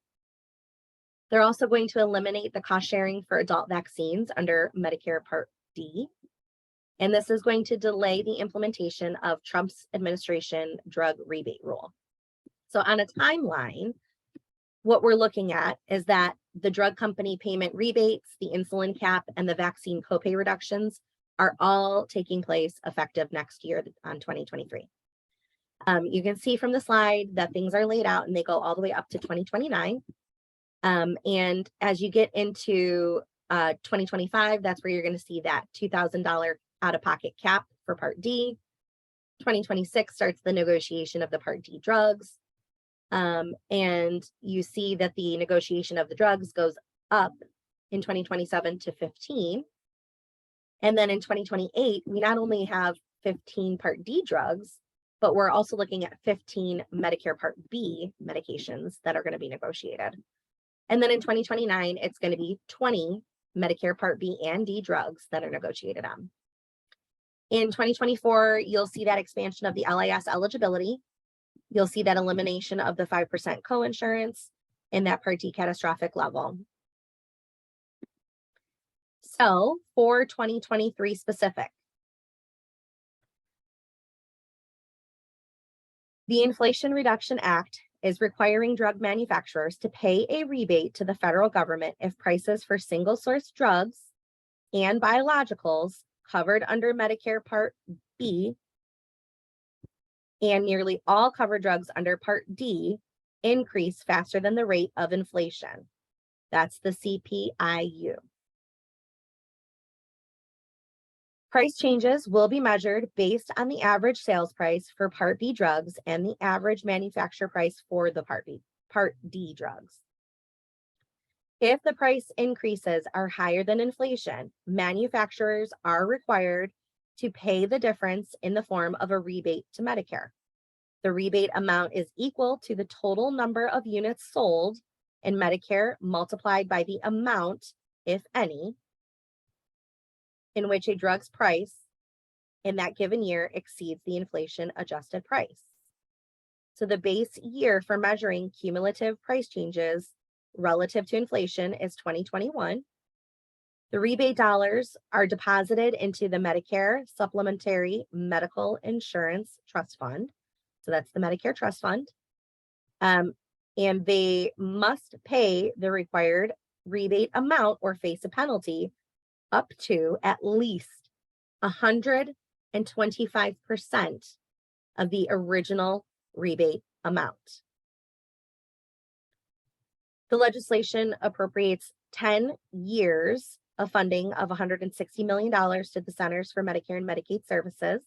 They're also going to eliminate the cost sharing for adult vaccines under Medicare Part D. And this is going to delay the implementation of Trump's administration drug rebate rule. So on a timeline, what we're looking at is that the drug company payment rebates, the insulin cap, and the vaccine copay reductions are all taking place effective next year on 2023. You can see from the slide that things are laid out and they go all the way up to 2029. And as you get into 2025, that's where you're going to see that $2,000 out-of-pocket cap for Part D. 2026 starts the negotiation of the Part D drugs. And you see that the negotiation of the drugs goes up in 2027 to 15. And then in 2028, we not only have 15 Part D drugs, but we're also looking at 15 Medicare Part B medications that are going to be negotiated. And then in 2029, it's going to be 20 Medicare Part B and D drugs that are negotiated on. In 2024, you'll see that expansion of the LIS eligibility. You'll see that elimination of the 5% coinsurance in that Part D catastrophic level. So for 2023 specific, the Inflation Reduction Act is requiring drug manufacturers to pay a rebate to the federal government if prices for single source drugs and biologicals covered under Medicare Part B and nearly all covered drugs under Part D increase faster than the rate of inflation. That's the CPIU. Price changes will be measured based on the average sales price for Part B drugs and the average manufacturer price for the Part D drugs. If the price increases are higher than inflation, manufacturers are required to pay the difference in the form of a rebate to Medicare. The rebate amount is equal to the total number of units sold in Medicare multiplied by the amount, if any, in which a drug's price in that given year exceeds the inflation adjusted price. So the base year for measuring cumulative price changes relative to inflation is 2021. The rebate dollars are deposited into the Medicare Supplementary Medical Insurance Trust Fund. So that's the Medicare Trust Fund. And they must pay the required rebate amount or face a penalty up to at least 125% of the original rebate amount. The legislation appropriates 10 years of funding of $160 million to the Centers for Medicare and Medicaid Services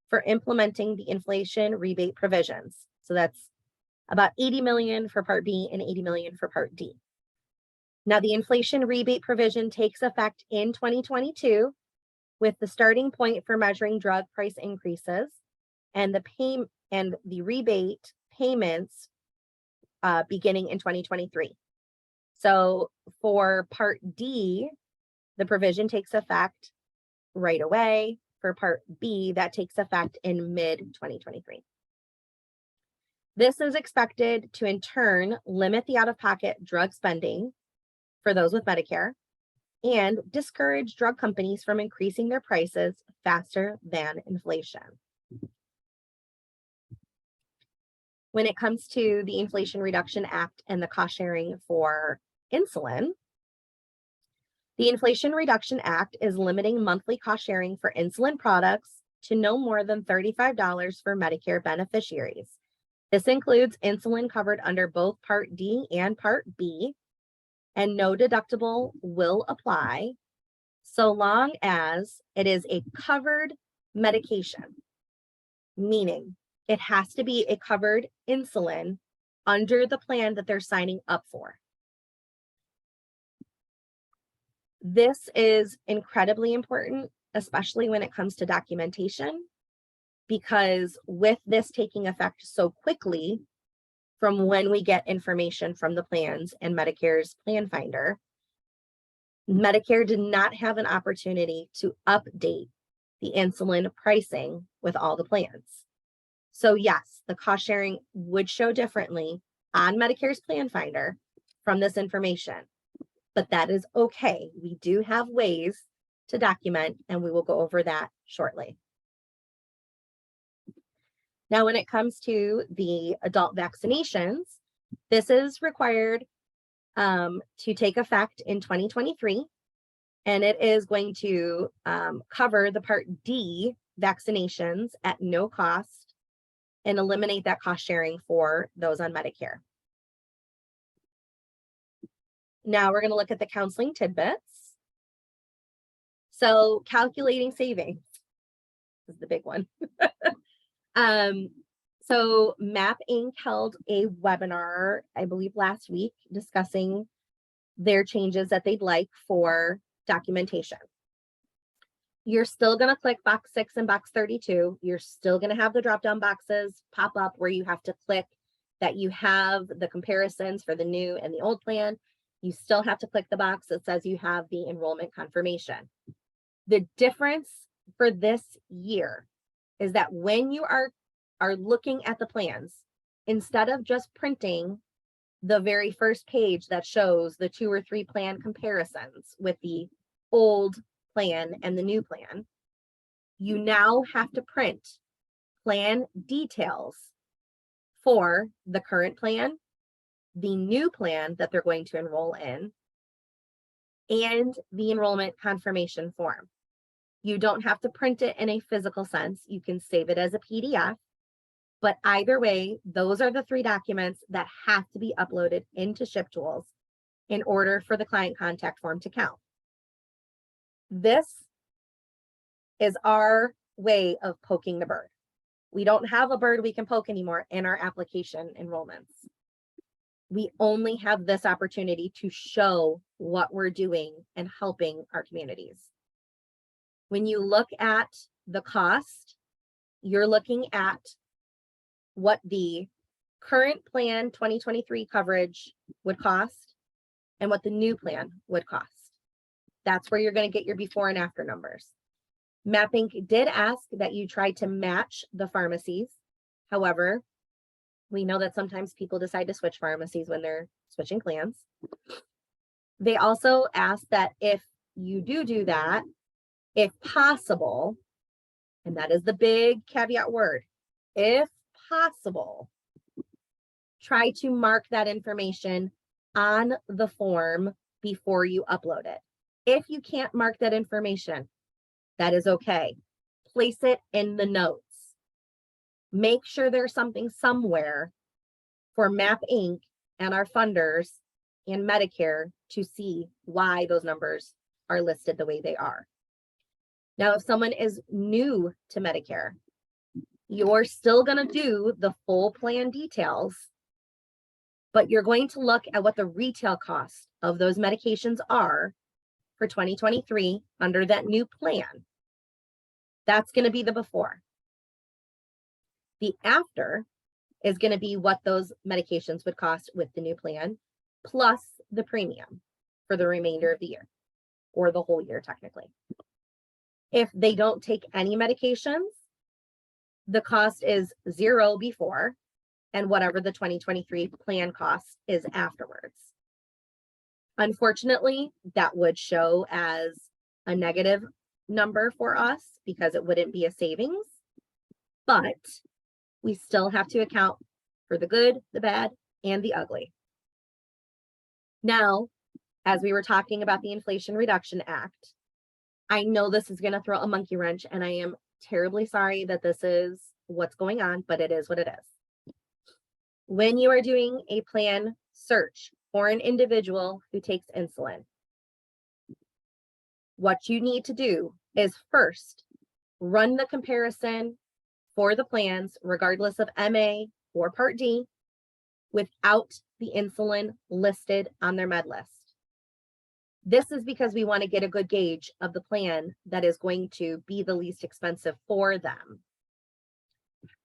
for implementing the inflation rebate provisions. So that's about $80 million for Part B and $80 million for Part D. Now, the inflation rebate provision takes effect in 2022 with the starting point for measuring drug price increases and the rebate payments beginning in 2023. So for Part D, the provision takes effect right away. For Part B, that takes effect in mid-2023. This is expected to in turn limit the out-of-pocket drug spending for those with Medicare and discourage drug companies from increasing their prices faster than inflation. When it comes to the Inflation Reduction Act and the cost sharing for insulin, the Inflation Reduction Act is limiting monthly cost sharing for insulin products to no more than $35 for Medicare beneficiaries. This includes insulin covered under both Part D and Part B, and no deductible will apply so long as it is a covered medication, meaning it has to be a covered insulin under the plan that they're signing up for. This is incredibly important, especially when it comes to documentation, because with this taking effect so quickly from when we get information from the plans and Medicare's plan finder, Medicare did not have an opportunity to update the insulin pricing with all the plans. So yes, the cost sharing would show differently on Medicare's plan finder from this information, but that is okay. We do have ways to document, and we will go over that shortly. Now, when it comes to the adult vaccinations, this is required to take effect in 2023, and it is going to cover the Part D vaccinations at no cost and eliminate that cost sharing for those on Medicare. Now we're going to look at the counseling tidbits. So calculating savings is the big one. So MMAP Inc. held a webinar, I believe last week, discussing their changes that they'd like for documentation. You're still going to click box 6 and box 32. You're still going to have the drop-down boxes pop up where you have to click that you have the comparisons for the new and the old plan. You still have to click the box that says you have the enrollment confirmation. The difference for this year is that when you are looking at the plans, instead of just printing the very first page that shows the 2 or 3 plan comparisons with the old plan and the new plan, you now have to print plan details for the current plan, the new plan that they're going to enroll in, and the enrollment confirmation form. You don't have to print it in a physical sense. You can save it as a PDF, but either way, those are the 3 documents that have to be uploaded into ShipTools in order for the client contact form to count. This is our way of poking the bird. We don't have a bird we can poke anymore in our application enrollments. We only have this opportunity to show what we're doing and helping our communities. When you look at the cost, you're looking at what the current plan 2023 coverage would cost and what the new plan would cost. That's where you're going to get your before and after numbers. MMAP Inc. did ask that you try to match the pharmacies. However, we know that sometimes people decide to switch pharmacies when they're switching plans. They also asked that if you do that, if possible, and that is the big caveat word, if possible, try to mark that information on the form before you upload it. If you can't mark that information, that is okay. Place it in the notes. Make sure there's something somewhere for MMAP Inc. and our funders and Medicare to see why those numbers are listed the way they are. Now, if someone is new to Medicare, you're still going to do the full plan details, but you're going to look at what the retail cost of those medications are for 2023 under that new plan. That's going to be the before. The after is going to be what those medications would cost with the new plan, plus the premium for the remainder of the year, or the whole year technically. If they don't take any medications, the cost is $0 before, and whatever the 2023 plan cost is afterwards. Unfortunately, that would show as a negative number for us because it wouldn't be a savings, but we still have to account for the good, the bad, and the ugly. Now, as we were talking about the Inflation Reduction Act, I know this is going to throw a monkey wrench, and I am terribly sorry that this is what's going on, but it is what it is. When you are doing a plan search for an individual who takes insulin, what you need to do is first run the comparison for the plans, regardless of MA or Part D, without the insulin listed on their med list. This is because we want to get a good gauge of the plan that is going to be the least expensive for them.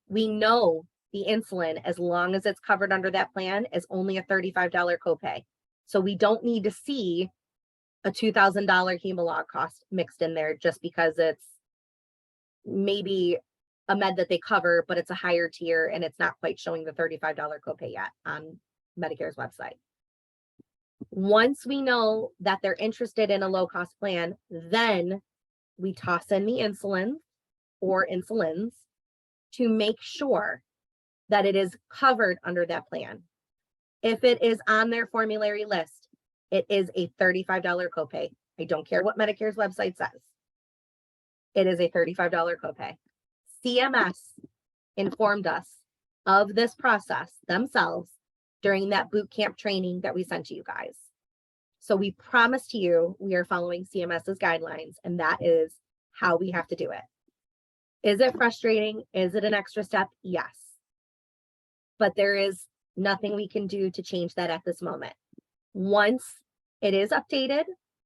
We know the insulin, as long as it's covered under that plan, is only a $35 copay. So we don't need to see a $2,000 Humalog cost mixed in there just because it's maybe a med that they cover, but it's a higher tier and it's not quite showing the $35 copay yet on Medicare's website. Once we know that they're interested in a low-cost plan, then we toss in the insulin or insulins to make sure that it is covered under that plan. If it is on their formulary list, it is a $35 copay. I don't care what Medicare's website says. It is a $35 copay. CMS informed us of this process themselves during that boot camp training that we sent to you guys. So we promised you we are following CMS's guidelines, and that is how we have to do it. Is it frustrating? Is it an extra step? Yes. But there is nothing we can do to change that at this moment. Once it is updated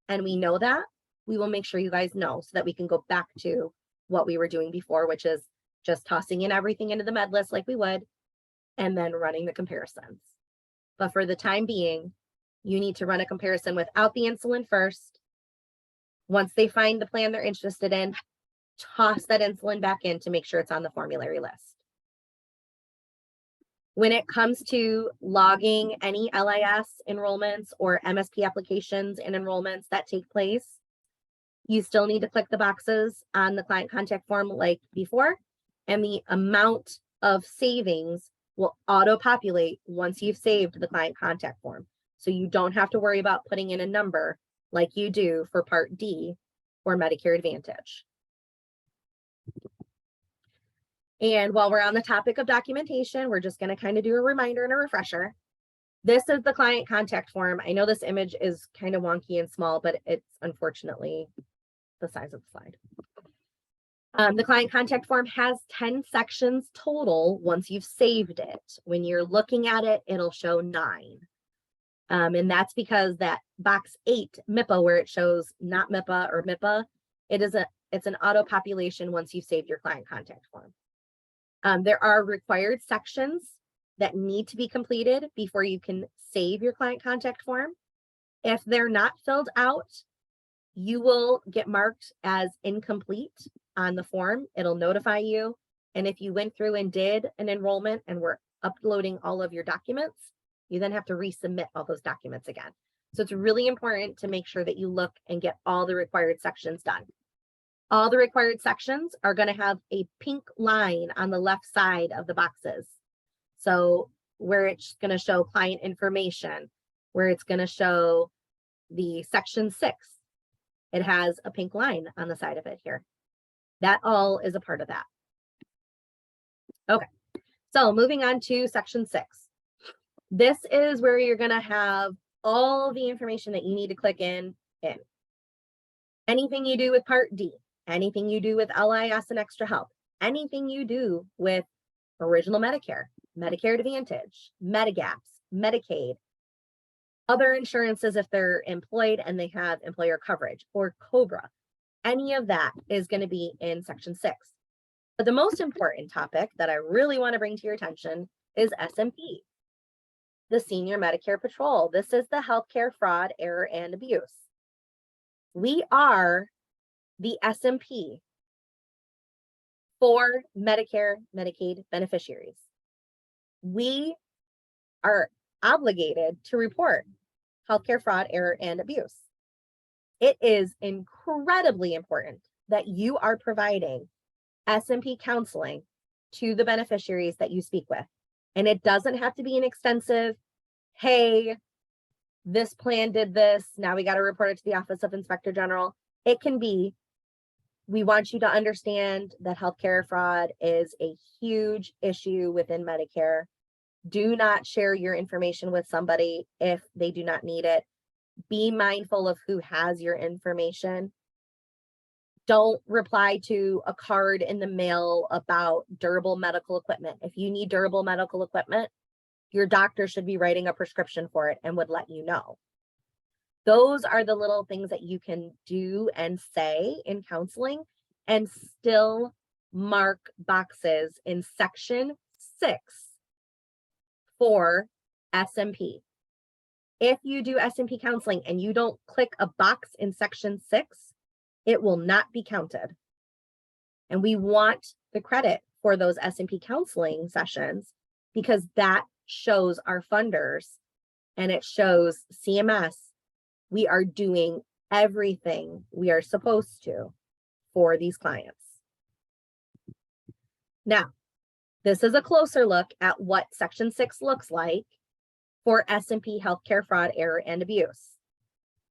and we know that, we will make sure you guys know so that we can go back to what we were doing before, which is just tossing in everything into the med list like we would, and then running the comparisons. But for the time being, you need to run a comparison without the insulin first. Once they find the plan they're interested in, toss that insulin back in to make sure it's on the formulary list. When it comes to logging any LIS enrollments or MSP applications and enrollments that take place, you still need to click the boxes on the client contact form like before, and the amount of savings will auto-populate once you've saved the client contact form. So you don't have to worry about putting in a number like you do for Part D or Medicare Advantage. And while we're on the topic of documentation, we're just going to kind of do a reminder and a refresher. This is the client contact form. I know this image is kind of wonky and small, but it's unfortunately the size of the slide. The client contact form has 10 sections total once you've saved it. When you're looking at it, it'll show 9. And that's because that box 8, MIPA, where it shows not MIPA or MIPA, it's an auto population once you've saved your client contact form. There are required sections that need to be completed before you can save your client contact form. If they're not filled out, you will get marked as incomplete on the form. It'll notify you. And if you went through and did an enrollment and were uploading all of your documents, you then have to resubmit all those documents again. So it's really important to make sure that you look and get all the required sections done. All the required sections are going to have a pink line on the left side of the boxes. So where it's going to show client information, where it's going to show the section 6, it has a pink line on the side of it here. That all is a part of that. Okay, so moving on to section 6. This is where you're going to have all the information that you need to click in. Anything you do with Part D, anything you do with LIS and extra help, anything you do with original Medicare, Medicare Advantage, Medigaps, Medicaid, other insurances if they're employed and they have employer coverage, or COBRA, any of that is going to be in section 6. But the most important topic that I really want to bring to your attention is SMP, the Senior Medicare Patrol. This is the healthcare fraud, error, and abuse. We are the SMP for Medicare, Medicaid beneficiaries. We are obligated to report healthcare fraud, error, and abuse. It is incredibly important that you are providing SMP counseling to the beneficiaries that you speak with. And it doesn't have to be an extensive, hey, this plan did this, now we got to report it to the Office of Inspector General. It can be, we want you to understand that healthcare fraud is a huge issue within Medicare. Do not share your information with somebody if they do not need it. Be mindful of who has your information. Don't reply to a card in the mail about durable medical equipment. If you need durable medical equipment, your doctor should be writing a prescription for it and would let you know. Those are the little things that you can do and say in counseling and still mark boxes in section 6 for SMP. If you do SMP counseling and you don't click a box in section 6, it will not be counted. And we want the credit for those SMP counseling sessions because that shows our funders and it shows CMS we are doing everything we are supposed to for these clients. Now, this is a closer look at what section 6 looks like for SMP healthcare fraud, error, and abuse.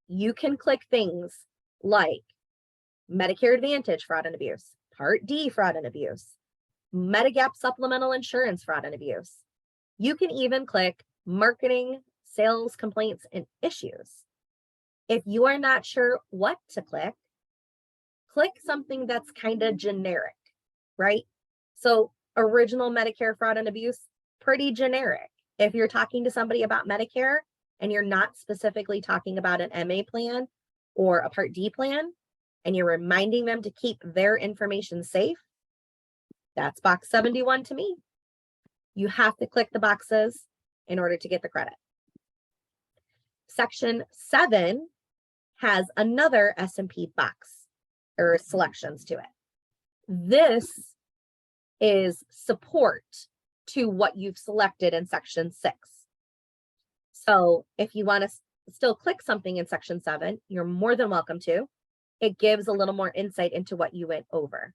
You can click things like Medicare Advantage fraud and abuse, Part D fraud and abuse, Medigap supplemental insurance fraud and abuse. You can even click marketing, sales, complaints, and issues. If you are not sure what to click something that's kind of generic, right? So original Medicare fraud and abuse, pretty generic. If you're talking to somebody about Medicare and you're not specifically talking about an MA plan or a Part D plan, and you're reminding them to keep their information safe, that's box 71 to me. You have to click the boxes in order to get the credit. Section 7 has another SMP box or selections to it. This is support to what you've selected in section 6. So if you want to still click something in section 7, you're more than welcome to. It gives a little more insight into what you went over,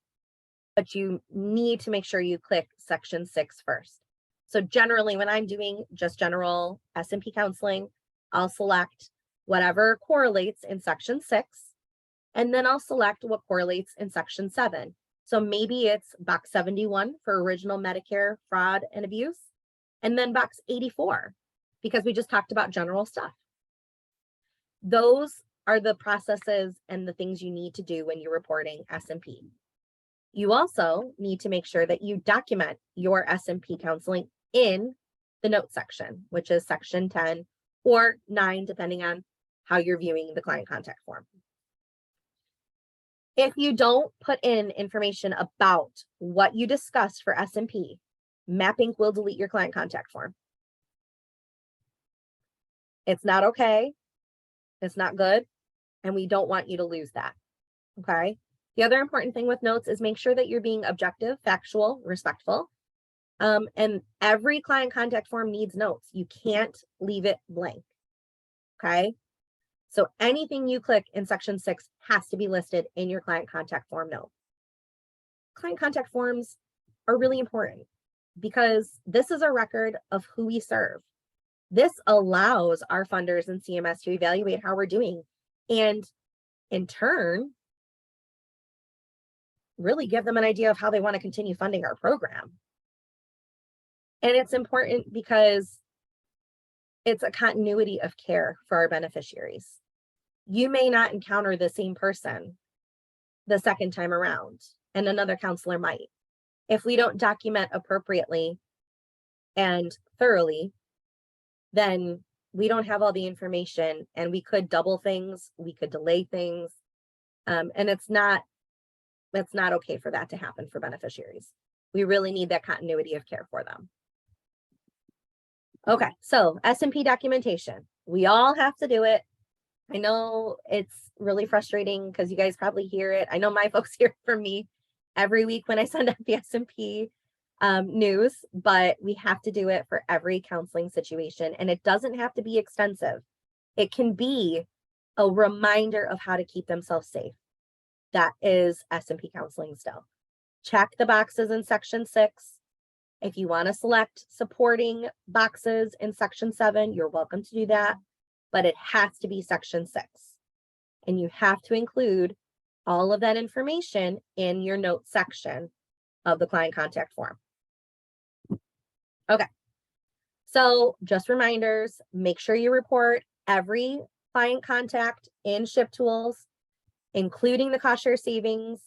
but you need to make sure you click section 6 first. So generally when I'm doing just general SMP counseling, I'll select whatever correlates in section 6, and then I'll select what correlates in section 7. So maybe it's box 71 for original Medicare fraud and abuse, and then box 84, because we just talked about general stuff. Those are the processes and the things you need to do when you're reporting SMP. You also need to make sure that you document your SMP counseling in the notes section, which is section 10 or 9, depending on how you're viewing the client contact form. If you don't put in information about what you discussed for SMP, MAP Inc. will delete your client contact form. It's not okay. It's not good. And we don't want you to lose that. Okay. The other important thing with notes is make sure that you're being objective, factual, respectful. And every client contact form needs notes. You can't leave it blank. Okay. So anything you click in section 6 has to be listed in your client contact form note. Client contact forms are really important because this is a record of who we serve. This allows our funders and CMS to evaluate how we're doing and in turn, really give them an idea of how they want to continue funding our program. And it's important because it's a continuity of care for our beneficiaries. You may not encounter the same person the second time around, and another counselor might. If we don't document appropriately and thoroughly, then we don't have all the information and we could double things, we could delay things. And it's not okay for that to happen for beneficiaries. We really need that continuity of care for them. Okay, so S&P documentation. We all have to do it. I know it's really frustrating because you guys probably hear it. I know my folks hear it from me every week when I send out the S&P news, but we have to do it for every counseling situation. And it doesn't have to be extensive. It can be a reminder of how to keep themselves safe. That is S&P counseling still. Check the boxes in section 6. If you want to select supporting boxes in section 7, you're welcome to do that, but it has to be section 6. And you have to include all of that information in your notes section of the client contact form. Okay. So just reminders, make sure you report every client contact in ShipTools, including the cost share savings,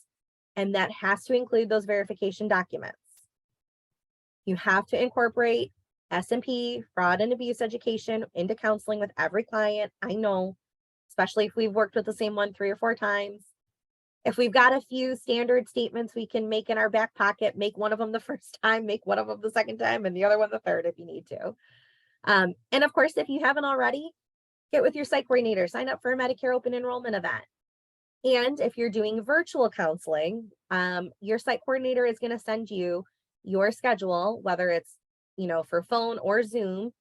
and that has to include those verification documents. You have to incorporate S&P, fraud and abuse education, into counseling with every client. I know, especially if we've worked with the same one 3 or 4 times. If we've got a few standard statements we can make in our back pocket, make one of them the first time, make one of them the second time, and the other one the third if you need to. And of course, if you haven't already, get with your psych coordinator, sign up for a Medicare open enrollment event. And if you're doing virtual counseling, your psych coordinator is going to send you your schedule, whether it's, for phone or Zoom,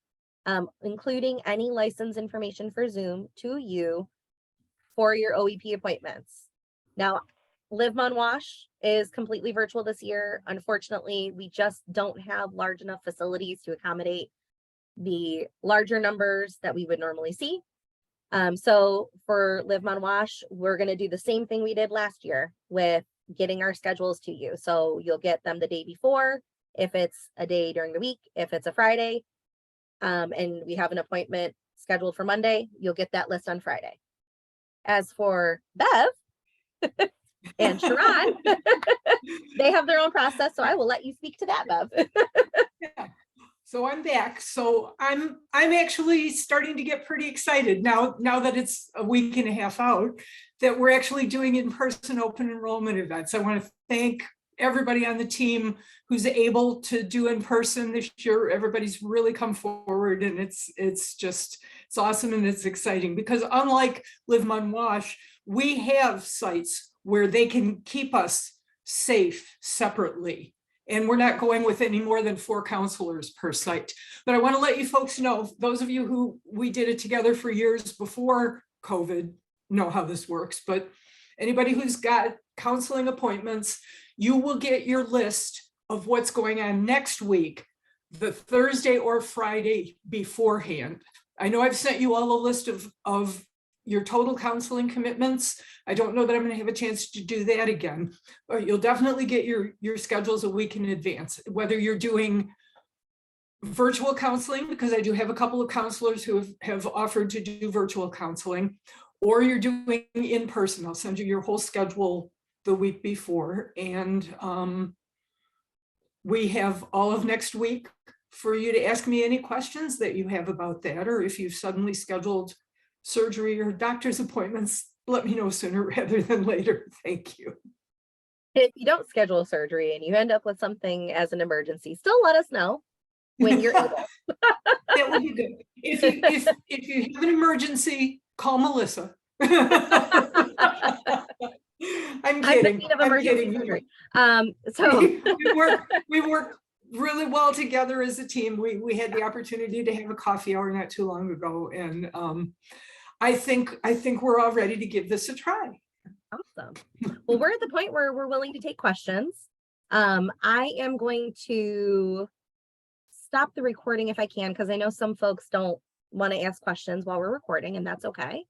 including any license information for Zoom to you for your OEP appointments. Now, Live Mon Wash is completely virtual this year. Unfortunately, we just don't have large enough facilities to accommodate the larger numbers that we would normally see. So for Live Mon Wash, we're going to do the same thing we did last year with getting our schedules to you. So you'll get them the day before, if it's a day during the week, if it's a Friday, and we have an appointment scheduled for Monday, you'll get that list on Friday. As for Bev and Sharon, they have their own process. So I will let you speak to that, Bev. Yeah. So I'm back. So I'm actually starting to get pretty excited now that it's a week and a half out, that we're actually doing in-person open enrollment events. I want to thank everybody on the team who's able to do in person this year. Everybody's really come forward, and it's awesome, and it's exciting because unlike Live Mon Wash, we have sites where they can keep us safe separately. And we're not going with any more than 4 counselors per site. But I want to let you folks know, those of you who we did it together for years before COVID know how this works. But anybody who's got counseling appointments, you will get your list of what's going on next week, the Thursday or Friday beforehand. I know I've sent you all a list of your total counseling commitments. I don't know that I'm going to have a chance to do that again, but you'll definitely get your schedules a week in advance, whether you're doing virtual counseling, because I do have a couple of counselors who have offered to do virtual counseling, or you're doing in person. I'll send you your whole schedule the week before. And we have all of next week for you to ask me any questions that you have about that, or if you've suddenly scheduled surgery or doctor's appointments, let me know sooner rather than later. Thank you. If you don't schedule surgery and you end up with something as an emergency, still let us know when you're able. That would be good. If you have an emergency, call Melissa. I'm kidding. I'm kidding. So we work really well together as a team. We had the opportunity to have a coffee hour not too long ago, and I think we're all ready to give this a try. Awesome. Well, we're at the point where we're willing to take questions. I am going to stop the recording if I can, because I know some folks don't want to ask questions while we're recording, and that's okay.